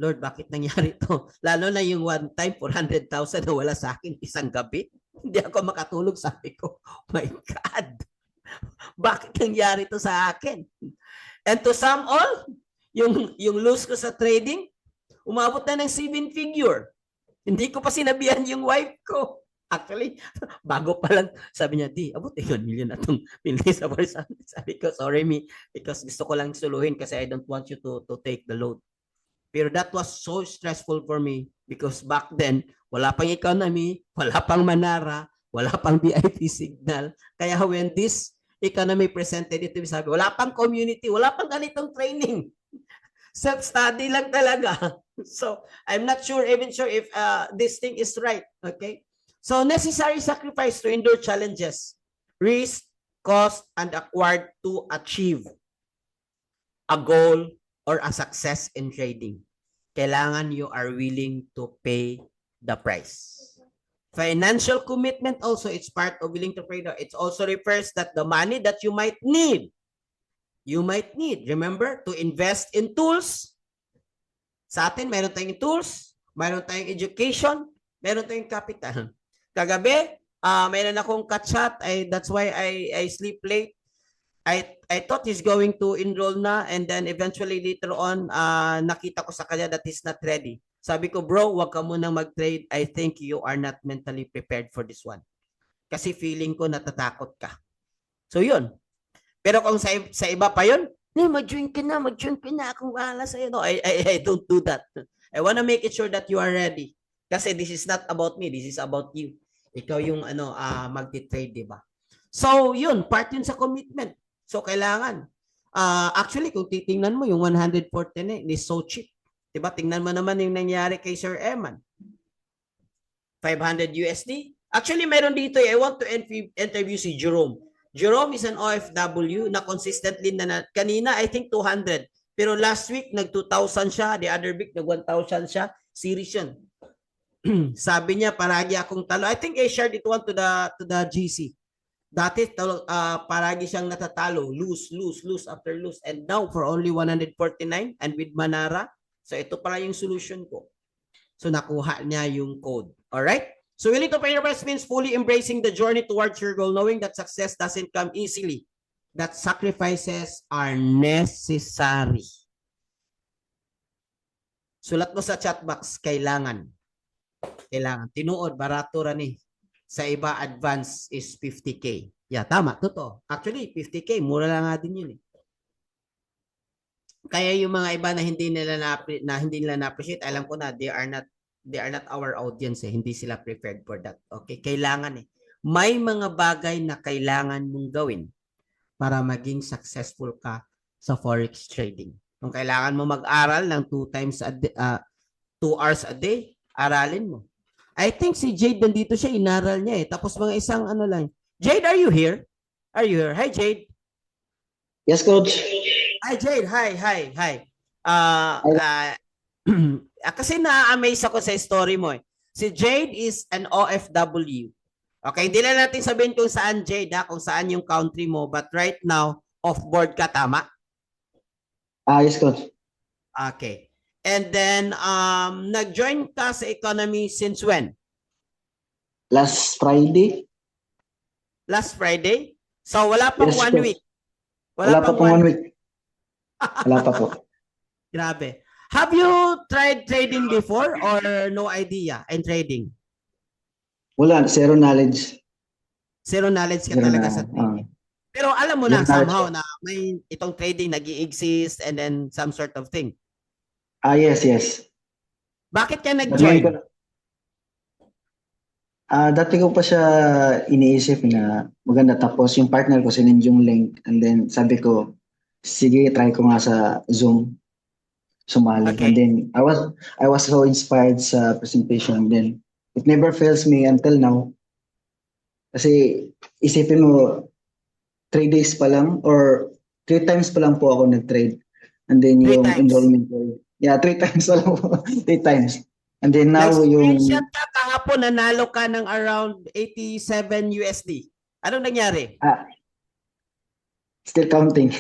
Lord, bakit nangyari to? Lalo na yung one time, 400,000 na wala sa akin isang gabi. Hindi ako makatulog, sabi ko, oh my God, bakit nangyari to sa akin? And to sum all, yung lose ko sa trading, umabot na ng 7 figure. Hindi ko pa sinabihan yung wife ko. Actually, bago pa lang, sabi niya, di, abot 1 million na itong pinili sa person. Sabi ko, sorry me, because gusto ko lang suluhin kasi I don't want you to take the load. Pero that was so stressful for me because back then, wala pang economy, wala pang Manara, wala pang VIP signal. Kaya when this economy presented it to me, sabi, wala pang community, wala pang ganitong training. Self-study lang talaga. So, I'm not sure, even sure if this thing is right. Okay? So, necessary sacrifice to endure challenges, risk, cost, and acquired to achieve a goal or a success in trading. Kailangan you are willing to pay the price. Financial commitment also, it's part of willing to pay. It also refers that the money that you might need, remember, to invest in tools. Sa atin, mayroon tayong tools, mayroon tayong education, mayroon tayong capital. Kagabi, mayroon akong kachat, that's why I sleep late. I thought he's going to enroll na and then eventually later on, nakita ko sa kanya that he's not ready. Sabi ko, bro, wag ka munang mag-trade. I think you are not mentally prepared for this one. Kasi feeling ko natatakot ka. So yun. Pero kung sa iba pa yun, mag-join ka na, akong wala sa'yo. No, I don't do that. I want to make it sure that you are ready. Kasi this is not about me, this is about you. Ikaw yung magti-trade, di ba? So, yun, part yun sa commitment. So, kailangan. Actually, kung titingnan mo, yung 140 na, is so cheap. Di ba? Tingnan mo naman yung nangyari kay Sir Eman. 500 USD. Actually, meron dito, I want to interview si Jerome. Jerome is an OFW na consistently kanina, I think 200. Pero last week, nag-2,000 siya. The other week, nag-1,000 siya. Series yun. Sabi niya, paragi akong talo. I think I shared it one to the GC. Dati, paragi siyang natatalo. Lose after lose. And now, for only 149 and with Manara, so ito pala yung solution ko. So, nakuha niya yung code. Alright? So, willing to pay the price means fully embracing the journey towards your goal, knowing that success doesn't come easily. That sacrifices are necessary. Sulat mo sa chat box, kailangan. Tinuod, barato rani. Sa iba, advance is 50K. Yeah, tama, totoo. Actually, 50K, mura lang nga din yun eh. Kaya yung mga iba na hindi nila na-appreciate, alam ko na, they are not our audience eh. Hindi sila prepared for that. Okay, kailangan eh. May mga bagay na kailangan mong gawin para maging successful ka sa forex trading. Kung kailangan mo mag-aral ng 2 hours a day, aralin mo. I think si Jade nandito siya, inaral niya eh. Tapos mga isang ano lang. Jade, are you here? Are you here? Hi, Jade. Yes, coach. Hi, Jade. Hi. Ah, I, ah, kasi na-amaze ako sa story mo eh. Si Jade is an OFW. Okay, hindi na natin sabihin kung saan Jade ha, kung saan yung country mo, but right now, off-board ka, tama? yes, coach. Okay. And then, nag-join ka sa economy since when? Last Friday? Last Friday? So, wala pang Yes, 1 coach. week. Wala Wala pa pang pong 1 1 week. week. Wala pa po. Grabe. Have you tried trading before or no idea in trading? Wala, zero knowledge. Zero knowledge ka Zero talaga na. sa trading. Pero alam mo Zero na knowledge somehow po. na may itong trading nag-i-exist and then some sort of thing. Yes. Bakit ka But ngayon ko, nag-join? dati ko pa siya iniisip na maganda. Tapos yung partner ko sinend yung link. And then sabi ko, sige, try ko nga sa Zoom sumali. Okay. And then I was so inspired sa presentation. And then it never fails me until now. Kasi isipin mo, 3 days pa lang or 3 times pa lang po ako nag-trade. And then Three yung times. enrollment ko, 3 times pa lang po. 3 times. And then now Nag-screenshot yung, ka kahapon, nanalo ka ng around 87 USD. Anong nangyari? ah, still counting.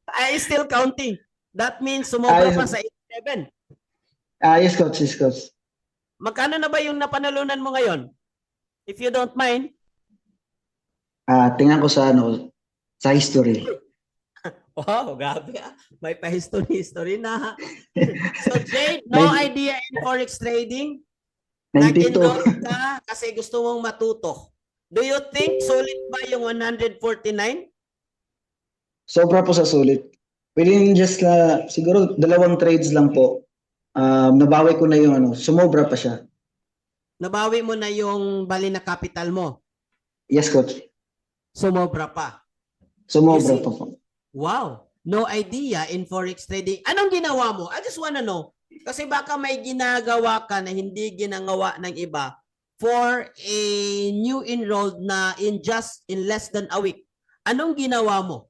I still counting. That means sumobra pa Yes, sa 87. yes, coach, yes, coach. Magkano na ba yung napanalunan mo ngayon? If you don't mind. Tingnan ko sa history. Wow, grabe ah. May pa-history na. So Jade, no Nine- idea in forex trading? 92. Nag-enroll ka kasi gusto mong matuto. Do you think sulit ba yung 149? Sobra po sa sulit. Within just siguro 2 trades lang po. Nabawi ko na yung sumobra pa siya. Nabawi mo na yung bali na capital mo. Yes, coach. Sumobra pa. Sumobra You see? pa po. Wow, no idea in forex trading. Anong ginawa mo? I just wanna know. Kasi baka may ginagawa ka na hindi ginagawa ng iba for a new enrolled na in less than a week. Anong ginawa mo?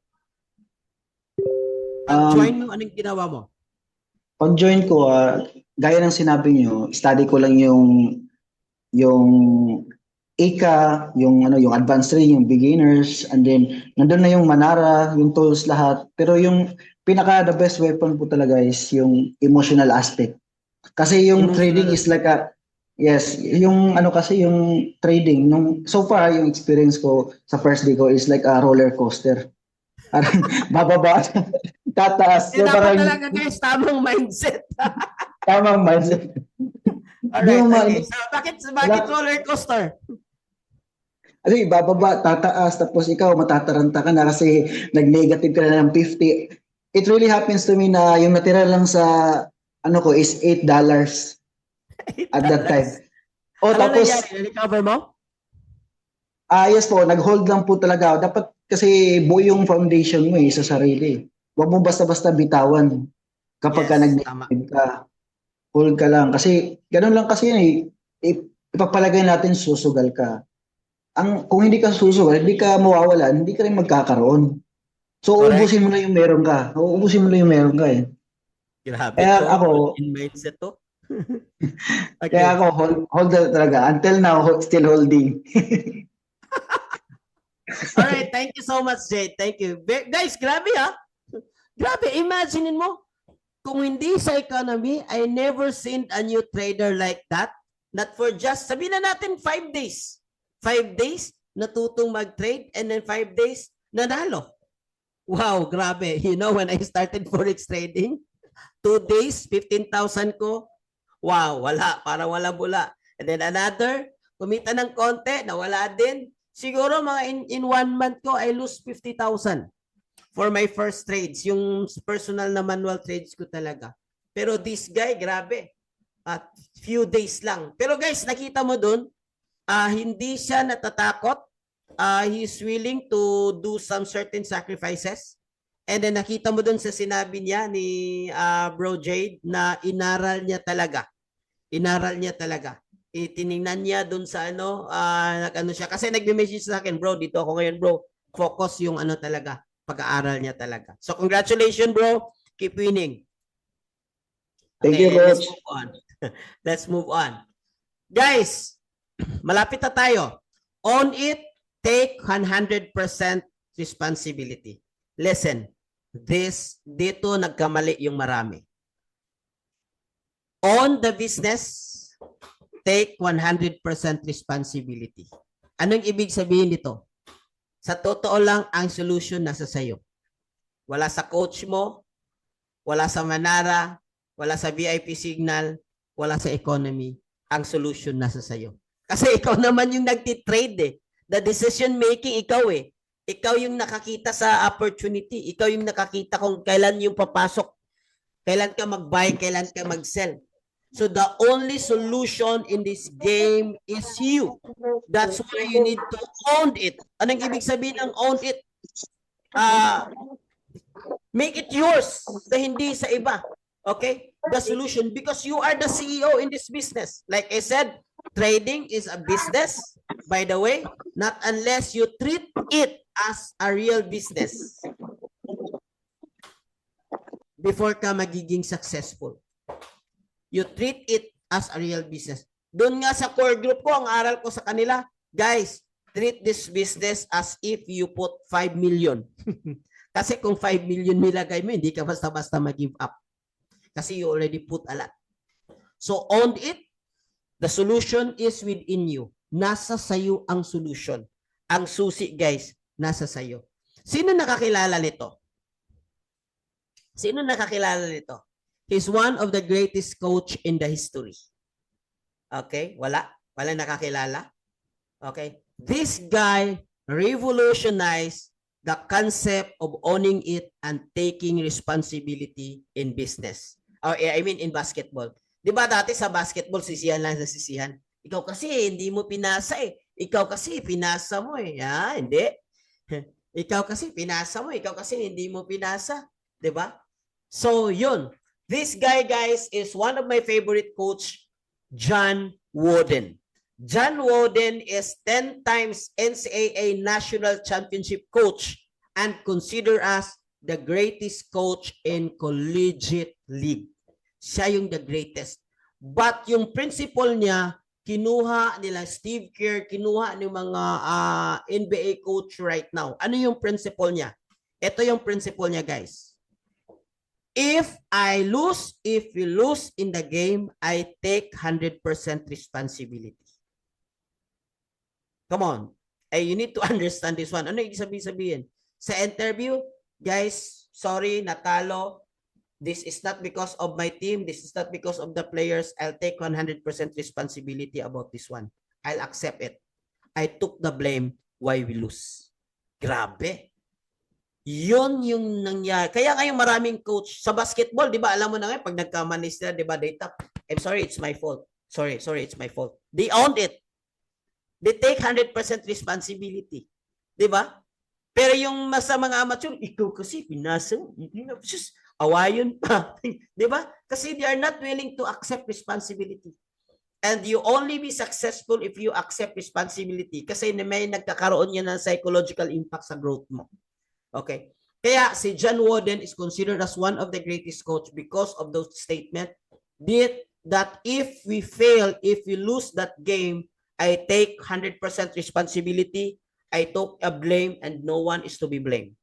Pag-join mo, anong ginawa mo? Pag-join ko, gaya ng sinabi niyo, study ko lang yung ICA, yung advanced trading, yung beginners, and then nandun na yung Manara, yung tools lahat. Pero yung the best weapon po talaga is yung emotional aspect. Kasi yung trading Emotional. is like yes, yung kasi yung trading so far yung experience ko sa first day ko is like a roller coaster. Parang bababa, tataas. Eh, So dapat parang talaga guys, tamang mindset. tamang mindset. Hindi Alright, mo okay. So, bakit wala, roller coaster? bababa, tataas, tapos ikaw matataranta ka na kasi nag-negative ka na ng 50. It really happens to me na yung natira lang sa ko is $8 at that time. $8. Ano Tapos nangyari? Na-recover mo? yes po, nag-hold lang po talaga ako. Dapat kasi buo yung foundation mo sa sarili. Huwag mo basta-basta bitawan kapag ka Yes, tama. nag-negative ka. Hold ka lang. Kasi ganun lang kasi yun ipapalagay natin susugal ka. Kung hindi ka susugal, hindi ka mawawalan, hindi ka rin magkakaroon. So, Correct. uubusin mo na yung meron ka. Uubusin mo na yung meron ka eh. Grabe Kaya to. ako, In mindset to. kaya Okay. ako hold talaga. Until now, still holding. Alright, thank you so much, Jade. Thank you. Guys, grabe ha. Grabe, imaginein mo. Kung hindi sa economy, I never seen a new trader like that. Not for just, sabihin na natin 5 days. 5 days, natutong mag-trade and then 5 days, nanalo. Wow, grabe. You know, when I started forex trading, 2 days, 15,000 ko. Wow, wala. Parang wala bula. And then another, kumita ng konti, nawala din. Siguro mga in 1 month ko, I lose 50,000 for my first trades. Yung personal na manual trades ko talaga. Pero this guy, grabe. At few days lang. Pero guys, nakita mo dun, hindi siya natatakot. He's willing to do some certain sacrifices. And then nakita mo dun sa sinabi niya ni Bro Jade na inaral niya talaga. Inaral niya talaga. Itiningnan niya dun sa ano siya. Kasi nag-message sa akin, bro, dito ako ngayon, bro. Focus yung talaga. pag-aaral niya talaga. So congratulations, bro. Keep winning. Thank you, let's Coach. move on. Let's move on. Guys, malapit na tayo. Own it, take 100% responsibility. Listen, dito nagkamali yung marami. Own the business, take 100% responsibility. Anong ibig sabihin nito? Sa totoo lang, ang solution nasa sayo. Wala sa coach mo, wala sa Manara, wala sa VIP Signal, wala sa economy. Ang solution nasa sayo. Kasi ikaw naman yung nagtitrade eh. The decision making, ikaw eh. Ikaw yung nakakita sa opportunity. Ikaw yung nakakita kung kailan yung papasok. Kailan ka mag-buy, kailan ka mag-sell. So the only solution in this game is you. That's why you need to own it. Anong ibig sabihin ng own it? Make it yours na hindi sa iba. Okay? The solution, because you are the CEO in this business. Like I said, trading is a business. By the way, not unless you treat it as a real business before ka magiging successful. You treat it as a real business. Doon nga sa core group ko, ang aral ko sa kanila, guys, treat this business as if you put 5 million. Kasi kung 5 million nilagay mo, hindi ka basta-basta mag-give up. Kasi you already put a lot. So own it. The solution is within you. Nasa sayo ang solution. Ang susi, guys, nasa sayo. Sino nakakilala nito? Sino nakakilala nito? He's one of the greatest coach in the history. Okay? Wala? Wala nakakilala? Okay? This guy revolutionized the concept of owning it and taking responsibility in business. Or I mean in basketball. Di ba dati sa basketball, sisihan lang sa sisihan? Ikaw kasi hindi mo pinasa eh. Ikaw kasi pinasa mo eh. Hindi. Ikaw kasi pinasa mo. Ikaw kasi hindi mo pinasa. Di ba? So, yun. This guy, guys, is one of my favorite coach, John Wooden. John Wooden is 10 times NCAA National Championship coach and considered as the greatest coach in collegiate league. Siya yung the greatest. But yung principle niya, kinuha nila Steve Kerr, kinuha ng mga NBA coach right now. Ano yung principle niya? Ito yung principle niya, guys. If you lose in the game, I take 100% responsibility. Come on. You need to understand this one. Ano yung sabihin? Sa interview, guys, sorry, natalo. This is not because of my team. This is not because of the players. I'll take 100% responsibility about this one. I'll accept it. I took the blame why we lose. Grabe. Yun yung nangyari. Kaya ngayong maraming coach sa basketball, di ba? Alam mo na ngayon, pag nagkamali sila, di ba, they tap, I'm sorry, it's my fault. Sorry, it's my fault. They owned it. They take 100% responsibility. Di ba? Pero yung sa mga amateur, ikaw kasi, pinasa mo. Just awayon pa. Di ba? Kasi they are not willing to accept responsibility. And you only be successful if you accept responsibility. Kasi may nagkakaroon yan ng psychological impact sa growth mo. Okay. Kaya si John Wooden is considered as one of the greatest coach because of those statement that if we fail, if we lose that game, I take 100% responsibility. I took a blame and no one is to be blamed.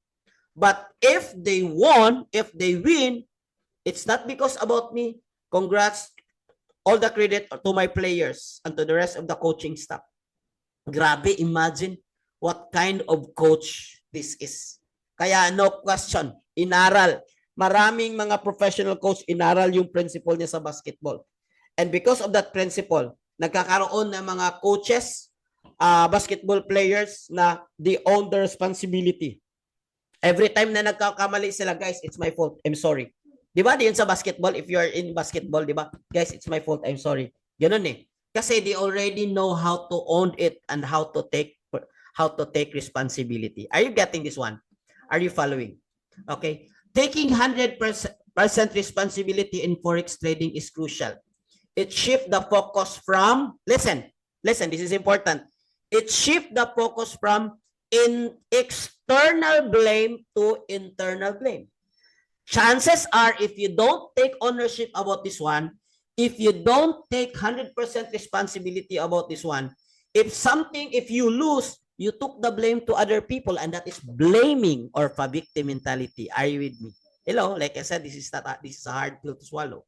But if they won, if they win, it's not because about me. Congrats. All the credit to my players and to the rest of the coaching staff. Grabe, imagine what kind of coach this is. Kaya no question, inaral. Maraming mga professional coach inaral yung principle niya sa basketball. And because of that principle, nagkakaroon ng mga coaches, basketball players na they own the responsibility. Every time na nagkakamali sila, guys, it's my fault. I'm sorry. Di ba? Diyan sa basketball, if you are in basketball, di ba? Guys, it's my fault. I'm sorry. Ganun eh. Kasi they already know how to own it and how to take responsibility. Are you getting this one? Are you following? Okay. Taking 100% responsibility in forex trading is crucial. It shifts the focus from, listen, this is important. It shifts the focus from in external blame to internal blame. Chances are, if you don't take ownership about this one, if you don't take 100% responsibility about this one, if you lose, you took the blame to other people, and that is blaming or victim mentality. Are you with me? Hello, like I said, this is a hard pill to swallow.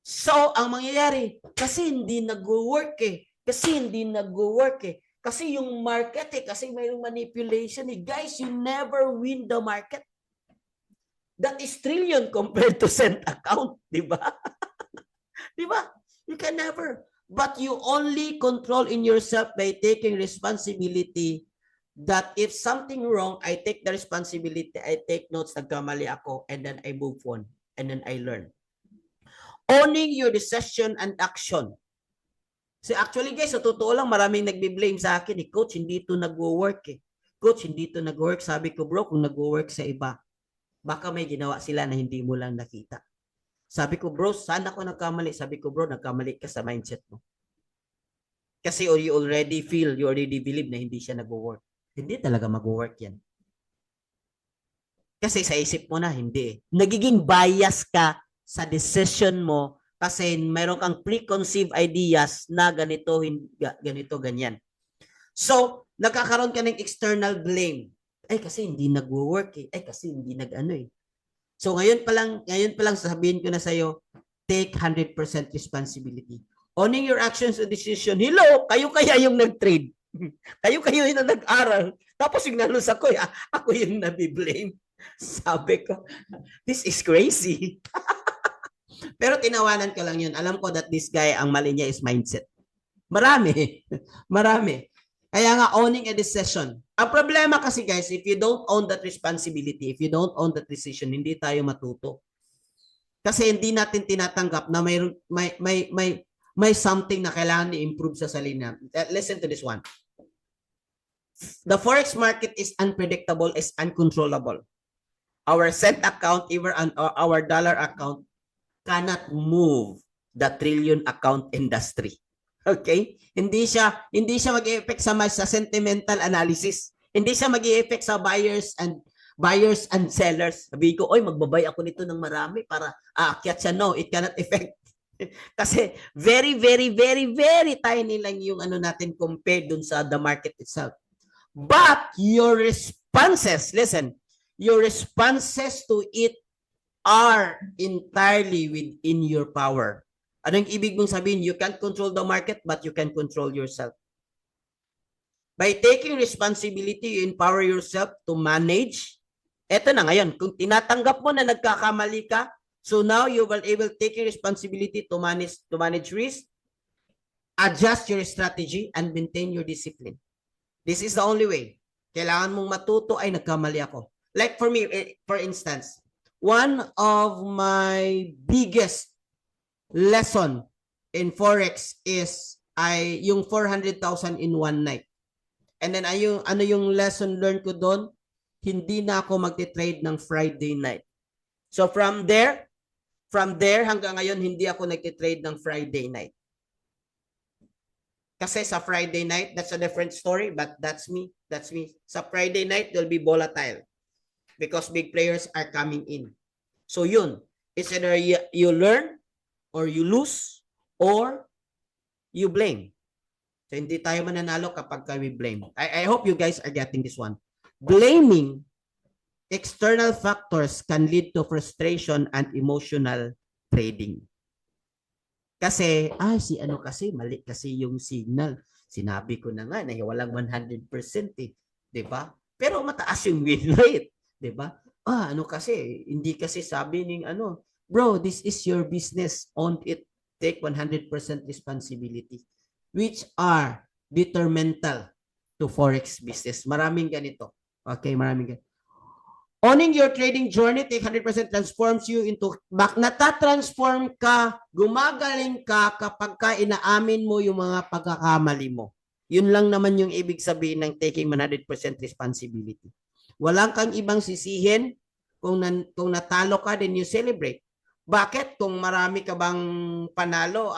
So, ang mangyayari, kasi hindi nag-work eh. Kasi yung market kasi mayroong manipulation eh. Guys, you never win the market. That is trillion compared to cent account, di ba? Di ba? You can never. But you only control in yourself by taking responsibility that if something wrong, I take the responsibility, I take notes, nagkamali ako, and then I move on, and then I learn. Owning your decision and action. So actually guys, sa totoo lang, maraming nagbi-blame sa akin eh. Coach, hindi ito nag-work eh. Coach, hindi ito nag-work. Sabi ko, bro, kung nag-work sa iba, baka may ginawa sila na hindi mo lang nakita. Sabi ko, bro, saan ako nagkamali? Sabi ko, bro, nagkamali ka sa mindset mo. Kasi you already believe na hindi siya nag-work. Hindi talaga mag-work yan. Kasi sa isip mo na, hindi. Nagiging bias ka sa decision mo kasi mayroon kang preconceived ideas na ganito, ganyan. So, nagkakaroon ka ng external blame. Ay, kasi hindi nag-work eh. Ay, kasi hindi nag-ano eh. So, ngayon pa lang sasabihin ko na sa'yo, take 100% responsibility. Owning your actions and decision. Hello, kayo kaya yung nag-trade. kayo yung nag-aral. Tapos yung nalus ako yung nabiblame. Sabi ko, this is crazy. Pero tinawanan ko lang yun. Alam ko that this guy, ang mali niya is mindset. Marami. Kaya nga, owning a decision. Ang problema kasi guys, if you don't own that responsibility, if you don't own that decision, hindi tayo matuto. Kasi hindi natin tinatanggap na may something na kailangan i-improve sa salina. Listen to this one. The forex market is unpredictable, is uncontrollable. Our cent account, even our dollar account, cannot move the trillion account industry. Okay? Hindi siya mag-e-effect sa sentimental analysis. Hindi siya mag-e-effect sa buyers and sellers. Sabi ko, oy, magbabay ako nito ng marami para aakyat siya. No, it cannot affect. Kasi very, very, very, very tiny lang yung natin compared dun sa the market itself. But your responses, listen, your responses to it are entirely within your power. Ano yung ibig mong sabihin? You can't control the market, but you can control yourself. By taking responsibility, you empower yourself to manage. Eto na ngayon, kung tinatanggap mo na nagkakamali ka, so now you will able taking responsibility to manage risk, adjust your strategy, and maintain your discipline. This is the only way. Kailangan mong matuto ay nagkamali ako. Like for me, for instance, one of my biggest lesson in Forex is yung 400,000 in one night. And then yung lesson learned ko doon, hindi na ako magte-trade ng Friday night. So from there hanggang ngayon, hindi ako nagte-trade ng Friday night. Kasi sa Friday night, that's a different story, but that's me. Sa Friday night, they'll be volatile because big players are coming in. So yun, it's either you learn or you lose or you blame. So hindi tayo mananalo kapag we blame. I hope you guys are getting this one. Blaming external factors can lead to frustration and emotional trading. Kasi, kasi mali kasi yung signal. Sinabi ko na nga na walang 100% eh. Diba? Pero mataas yung win rate. Diba? Kasi, hindi kasi sabi ng bro, this is your business. Own it. Take 100% responsibility. Which are detrimental to Forex business. Maraming ganito. Okay, maraming ganito. Owning your trading journey, take 100% transforms you into, natatransform ka, gumagaling ka kapag ka inaamin mo yung mga pagkakamali mo. Yun lang naman yung ibig sabihin ng taking 100% responsibility. Walang kang ibang sisihin. Kung natalo ka, then you celebrate. Bakit? Kung marami ka bang panalo,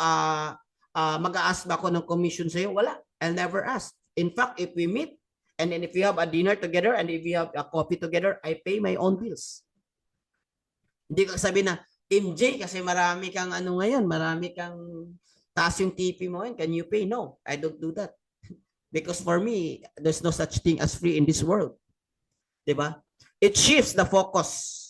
mag-a-ask ba ako ng commission sa'yo? Wala. I'll never ask. In fact, if we meet, And then if you have a dinner together and if you have a coffee together, I pay my own bills. Hindi ko sabi na, MJ, kasi marami kang ano ngayon, marami kang taas yung TP mo ngayon, can you pay? No, I don't do that. Because for me, there's no such thing as free in this world. Diba? It shifts the focus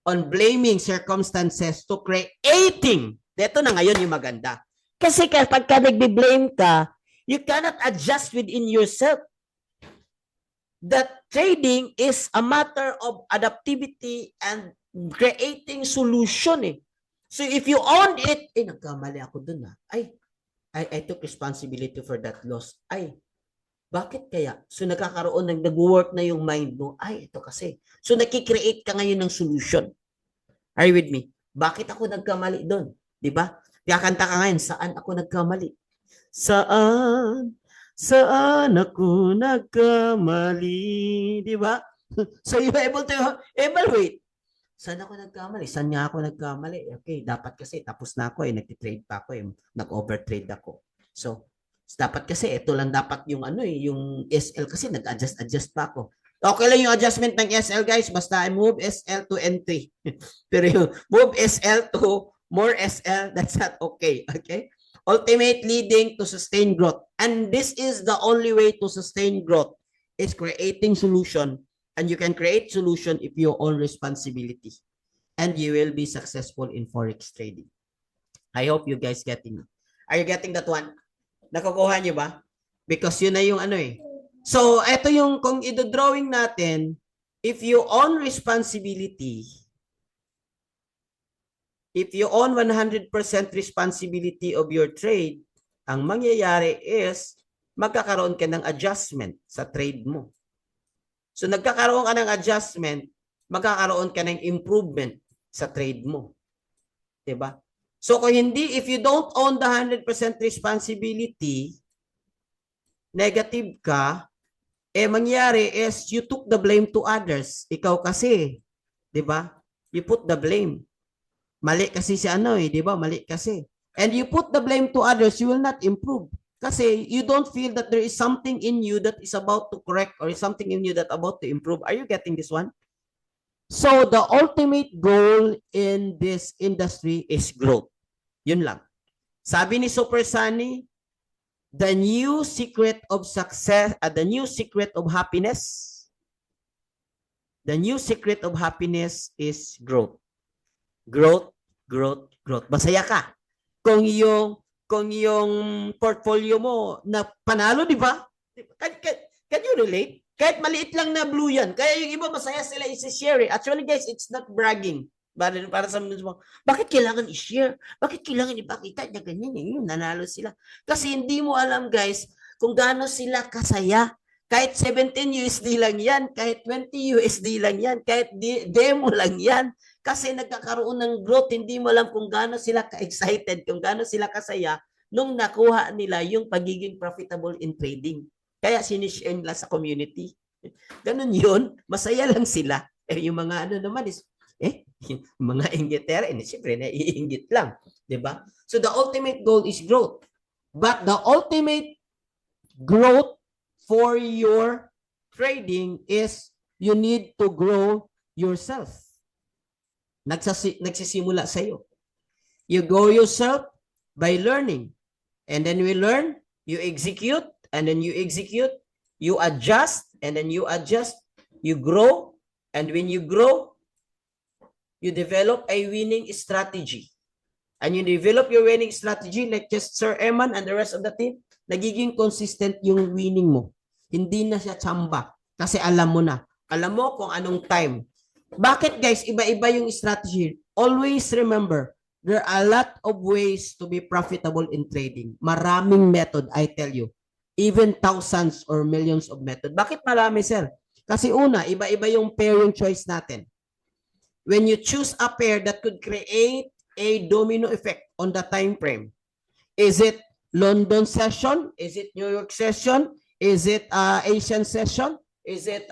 on blaming circumstances to creating. Dito na ngayon yung maganda. Kasi kapag ka nagbe-blame ka, you cannot adjust within yourself. That trading is a matter of adaptivity and creating solution eh. So if you own it, nagkamali ako dun ah. I took responsibility for that loss. Bakit kaya? So nagkakaroon nag-work na yung mind mo. Ito kasi. So nakikreate ka ngayon ng solution. Are you with me? Bakit ako nagkamali doon? Di ba? Kakanta ka ngayon, saan ako nagkamali? Saan ako nagkamali? Di ba? So you're able to evaluate. Saan ako nagkamali? Saan nga ako nagkamali? Okay, dapat kasi tapos na ako nagtitrade pa ako nag-overtrade ako. So dapat kasi ito lang dapat yung yung SL kasi nag-adjust pa ako. Okay lang yung adjustment ng SL guys, basta I move SL to N3. Pero yung move SL to more SL, that's not okay. Okay? Ultimate leading to sustained growth. And this is the only way to sustain growth is creating solution. And you can create solution if you own responsibility. And you will be successful in Forex trading. I hope you guys getting it. Are you getting that one? Nakukuha niyo ba? Because yun na yung So, ito yung kung i-drawing natin, if you own responsibility, if you own 100% responsibility of your trade, ang mangyayari is magkakaroon ka ng adjustment sa trade mo. So, nagkakaroon ka ng adjustment, magkakaroon ka ng improvement sa trade mo. Diba? So, kung hindi, if you don't own the 100% responsibility, negative ka, mangyari is you took the blame to others. Ikaw kasi, di ba? You put the blame. Mali kasi si di ba? Mali kasi. And you put the blame to others, you will not improve. Kasi you don't feel that there is something in you that is about to correct or something in you that about to improve. Are you getting this one? So the ultimate goal in this industry is growth. Yun lang. Sabi ni Super Sunny, the new secret of success, the new secret of happiness, the new secret of happiness is growth. Growth, growth, growth. Masaya ka. Kung yung portfolio mo na panalo, di ba? Can you relate? Kahit maliit lang na blue yan. Kaya yung iba masaya sila isi-share. Actually guys, it's not bragging. Para sa mga, bakit kailangan i-share? Bakit kailangan ipakita niya ganyan? Yung nanalo sila. Kasi hindi mo alam guys kung gaano sila kasaya. Kahit 17 USD lang yan, kahit 20 USD lang yan, kahit demo lang yan. Kasi nagkakaroon ng growth, hindi mo alam kung gaano sila ka-excited, kung gaano sila kasaya nung nakuha nila yung pagiging profitable in trading. Kaya sinishare nila sa community. Ganun yun, masaya lang sila. Yung mga naman is, mga inggitera, siyempre, naiinggit lang. Diba? So, the ultimate goal is growth. But the ultimate growth for your trading is you need to grow yourself. Nagsisimula sa'yo. You grow yourself by learning. And then we learn, you execute, and then you execute, you adjust, and then you adjust, you grow, and when you grow, you develop a winning strategy. And you develop your winning strategy like just Sir Eman and the rest of the team, nagiging consistent yung winning mo. Hindi na siya tsamba. Kasi alam mo na. Alam mo kung anong time. Bakit guys, iba-iba yung strategy? Always remember, there are a lot of ways to be profitable in trading. Maraming method, I tell you. Even thousands or millions of method. Bakit marami, sir? Kasi una, iba-iba yung pairing choice natin. When you choose a pair that could create a domino effect on the time frame, is it London session? Is it New York session? Is it Asian session? Is it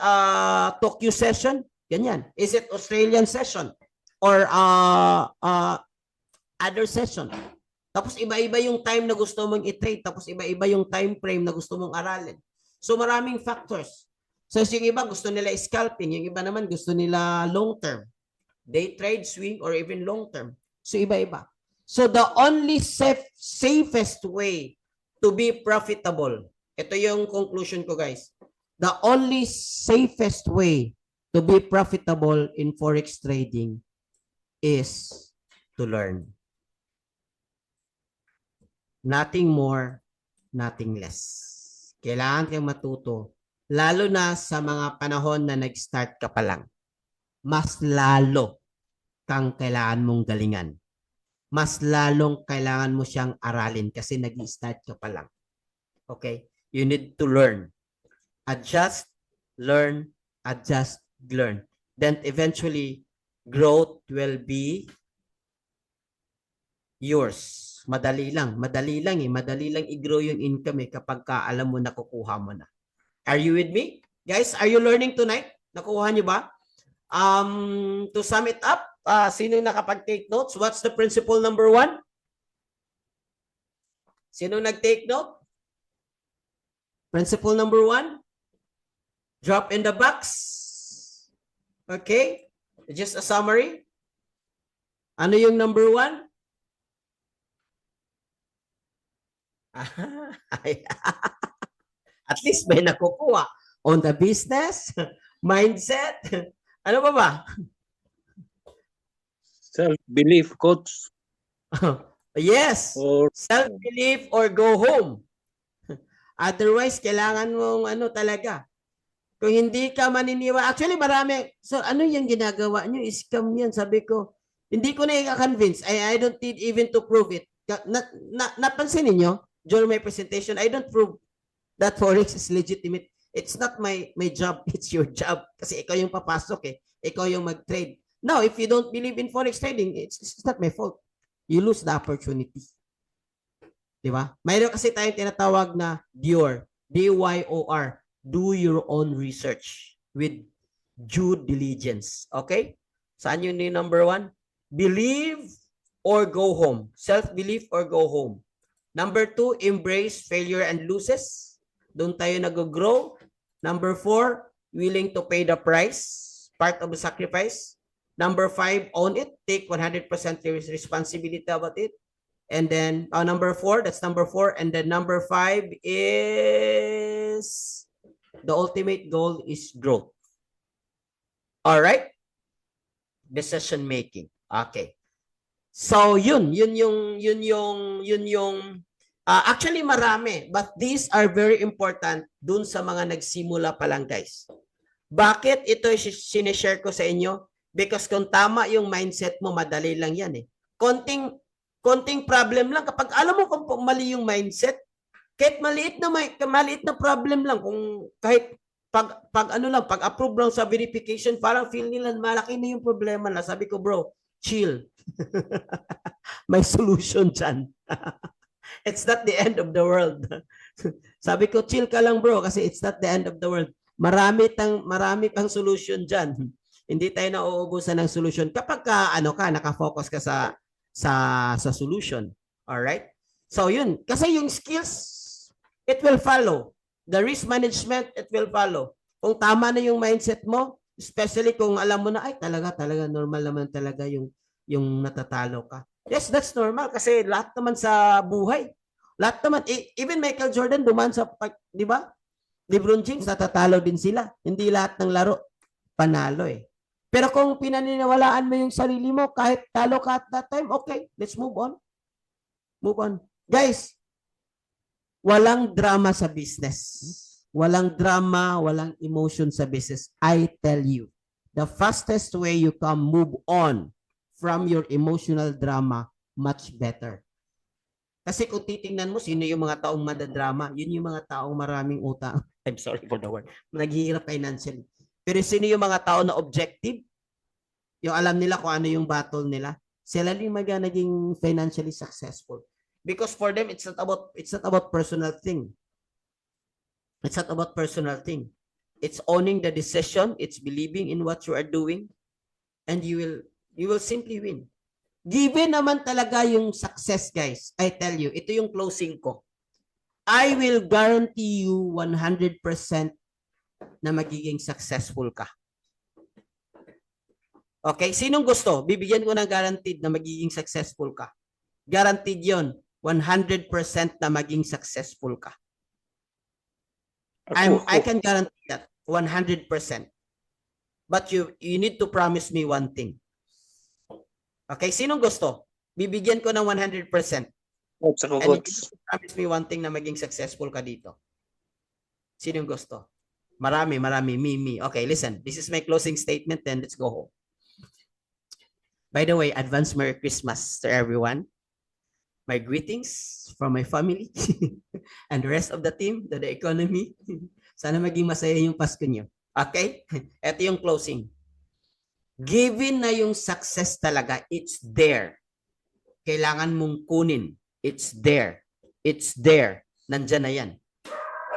Tokyo session? Ganyan. Is it Australian session? Or other session? Tapos iba-iba yung time na gusto mong i-trade. Tapos iba-iba yung time frame na gusto mong aralin. So maraming factors. So yung iba gusto nila scalping, yung iba naman gusto nila long term. Day trade, swing, or even long term. So iba-iba. So the only safest way to be profitable, ito yung conclusion ko guys. The only safest way to be profitable in forex trading is to learn. Nothing more, nothing less. Kailangan kang matuto, lalo na sa mga panahon na nag-start ka pa lang. Mas lalo kang kailangan mong galingan. Mas lalong kailangan mo siyang aralin kasi nag-start ka pa lang. Okay? You need to learn. Adjust, learn, adjust, learn. Then eventually, growth will be yours. Madali lang eh. Madali lang i-grow yung income kapag alam mo nakukuha mo na. Are you with me? Guys, are you learning tonight? Nakuha niyo ba? To sum it up, sino nakapag-take notes? What's the principle number 1? Sino nag-take note? Principle number 1? Drop in the box. Okay? Just a summary. Ano yung number 1? At least may nakukuha. On the business, mindset, ano ba? Self-belief, coach. Yes. Or Self-belief or go home. Otherwise, kailangan mong talaga. Kung hindi ka maniniwala, actually marami. So ano yung ginagawa nyo? Scam yan. Sabi ko, hindi ko na i-convince. I don't need even to prove it. Napansin niyo during my presentation, I don't prove that forex is legitimate. It's not my job. It's your job. Kasi ikaw yung papasok eh. Ikaw yung mag-trade. Now, if you don't believe in forex trading, it's not my fault. You lose the opportunity. Diba? Mayroon kasi tayong tinatawag na DYOR. D-Y-O-R. Do your own research with due diligence. Okay? Saan yun yung number 1? Believe or go home. Self-belief or go home. Number 2, embrace failure and losses. Doon tayo nag-grow. Number 4, willing to pay the price. Part of the sacrifice. Number 5, own it. Take 100% responsibility about it. And then, number 4, that's number 4. And then number 5 is the ultimate goal is growth. All right? Decision making. Okay. So, yun yung actually marami, but these are very important dun sa mga nagsimula pa lang, guys. Bakit ito sinishare ko sa inyo? Because kung tama yung mindset mo, madali lang yan eh. Konting problem lang. Kapag alam mo kung mali yung mindset, kahit maliit na problem lang, kung kahit pag-approve lang sa verification, parang feel nila malaki na yung problema na. Sabi ko, bro, chill. May solution dyan. It's not the end of the world. Sabi ko, chill ka lang bro, kasi it's not the end of the world. Marami pang solution dyan. Hindi tayo nauubusan ng solution kapag nakafocus ka sa solution. Alright? So yun, kasi yung skills, it will follow. The risk management, it will follow. Kung tama na yung mindset mo, especially kung alam mo na, ay talaga, normal naman talaga yung natatalo ka. Yes, that's normal kasi lahat naman sa buhay. Lahat naman, even Michael Jordan duman sa, di ba? LeBron James, natatalo din sila. Hindi lahat ng laro, panalo eh. Pero kung pinaniniwalaan mo yung sarili mo, kahit talo ka at that time, okay, let's move on. Move on. Guys, walang drama sa business. Walang drama, walang emotion sa business. I tell you, the fastest way you can move on from your emotional drama, much better. Kasi kung titingnan mo, sino yung mga taong madadrama? Yun yung mga taong maraming utang. I'm sorry for the word. Naghihirap financially. Pero sino yung mga tao na objective? Yung alam nila kung ano yung battle nila. Sila din naging financially successful. Because for them, it's not about personal thing. It's not about personal thing. It's owning the decision. It's believing in what you are doing. And you will simply win. Given naman talaga yung success, guys. I tell you, ito yung closing ko. I will guarantee you 100% na magiging successful ka. Okay? Sinong gusto? Bibigyan ko ng guaranteed na magiging successful ka. Guaranteed yon 100% na maging successful ka. I can guarantee that 100%. But you need to promise me one thing. Okay? Sinong gusto? Bibigyan ko ng 100%. Coach, ako, And you coach. need to promise me one thing na maging successful ka dito. Sinong gusto? Marami. Me. Okay, listen. This is my closing statement, then let's go home. By the way, advance Merry Christmas to everyone. My greetings from my family and the rest of the team, to the economy. Sana maging masaya yung Pasko nyo. Okay? Ito yung closing. Given na yung success talaga, it's there. Kailangan mong kunin. It's there. It's there. Nandyan na yan.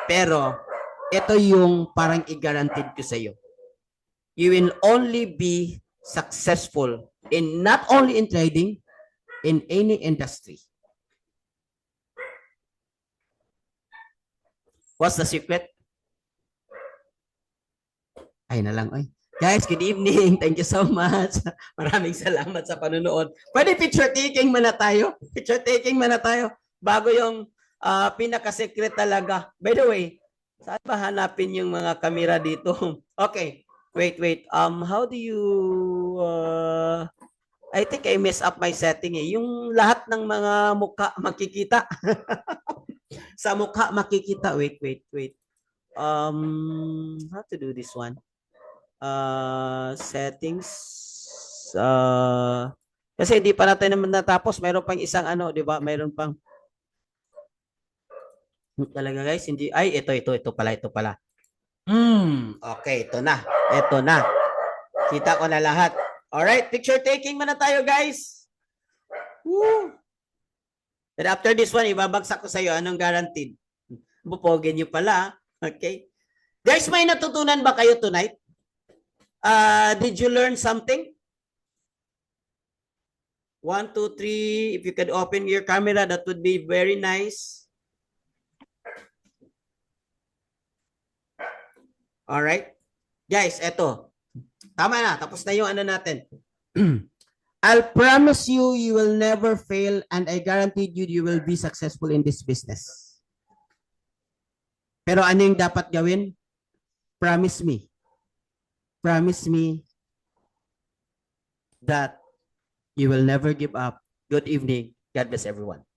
Pero, ito yung parang i-guaranteed ko sa iyo. You will only be successful in not only in trading, in any industry. What's the secret? Ay na lang, oy. Guys, good evening. Thank you so much. Maraming salamat sa panonood. Pwede picture taking muna tayo. Picture taking muna tayo bago yung pinaka-secret talaga. By the way, saan ba hanapin yung mga kamera dito? Okay. Wait. How do you I think I messed up my setting eh. Yung lahat ng mga mukha makikita. Sa mukha makikita. Wait. How to do this one? Settings. Kasi hindi pa natin naman natapos. Mayroon pang isang ano, di ba? Mayroon pang talaga guys, hindi. Ay, ito pala. Okay, ito na. Kita ko na lahat. Alright, picture taking muna tayo guys. Woo! And after this one, ibabagsak ko sa iyo anong guaranteed. Bupogin niyo pala. Okay. Guys, may natutunan ba kayo tonight? Did you learn something? 1, 2, 3. If you could open your camera, that would be very nice. All right. Guys, eto. Tama na. Tapos na yung ano natin. I'll promise you, you will never fail and I guarantee you will be successful in this business. Pero ano yung dapat gawin? Promise me that you will never give up. Good evening. God bless everyone.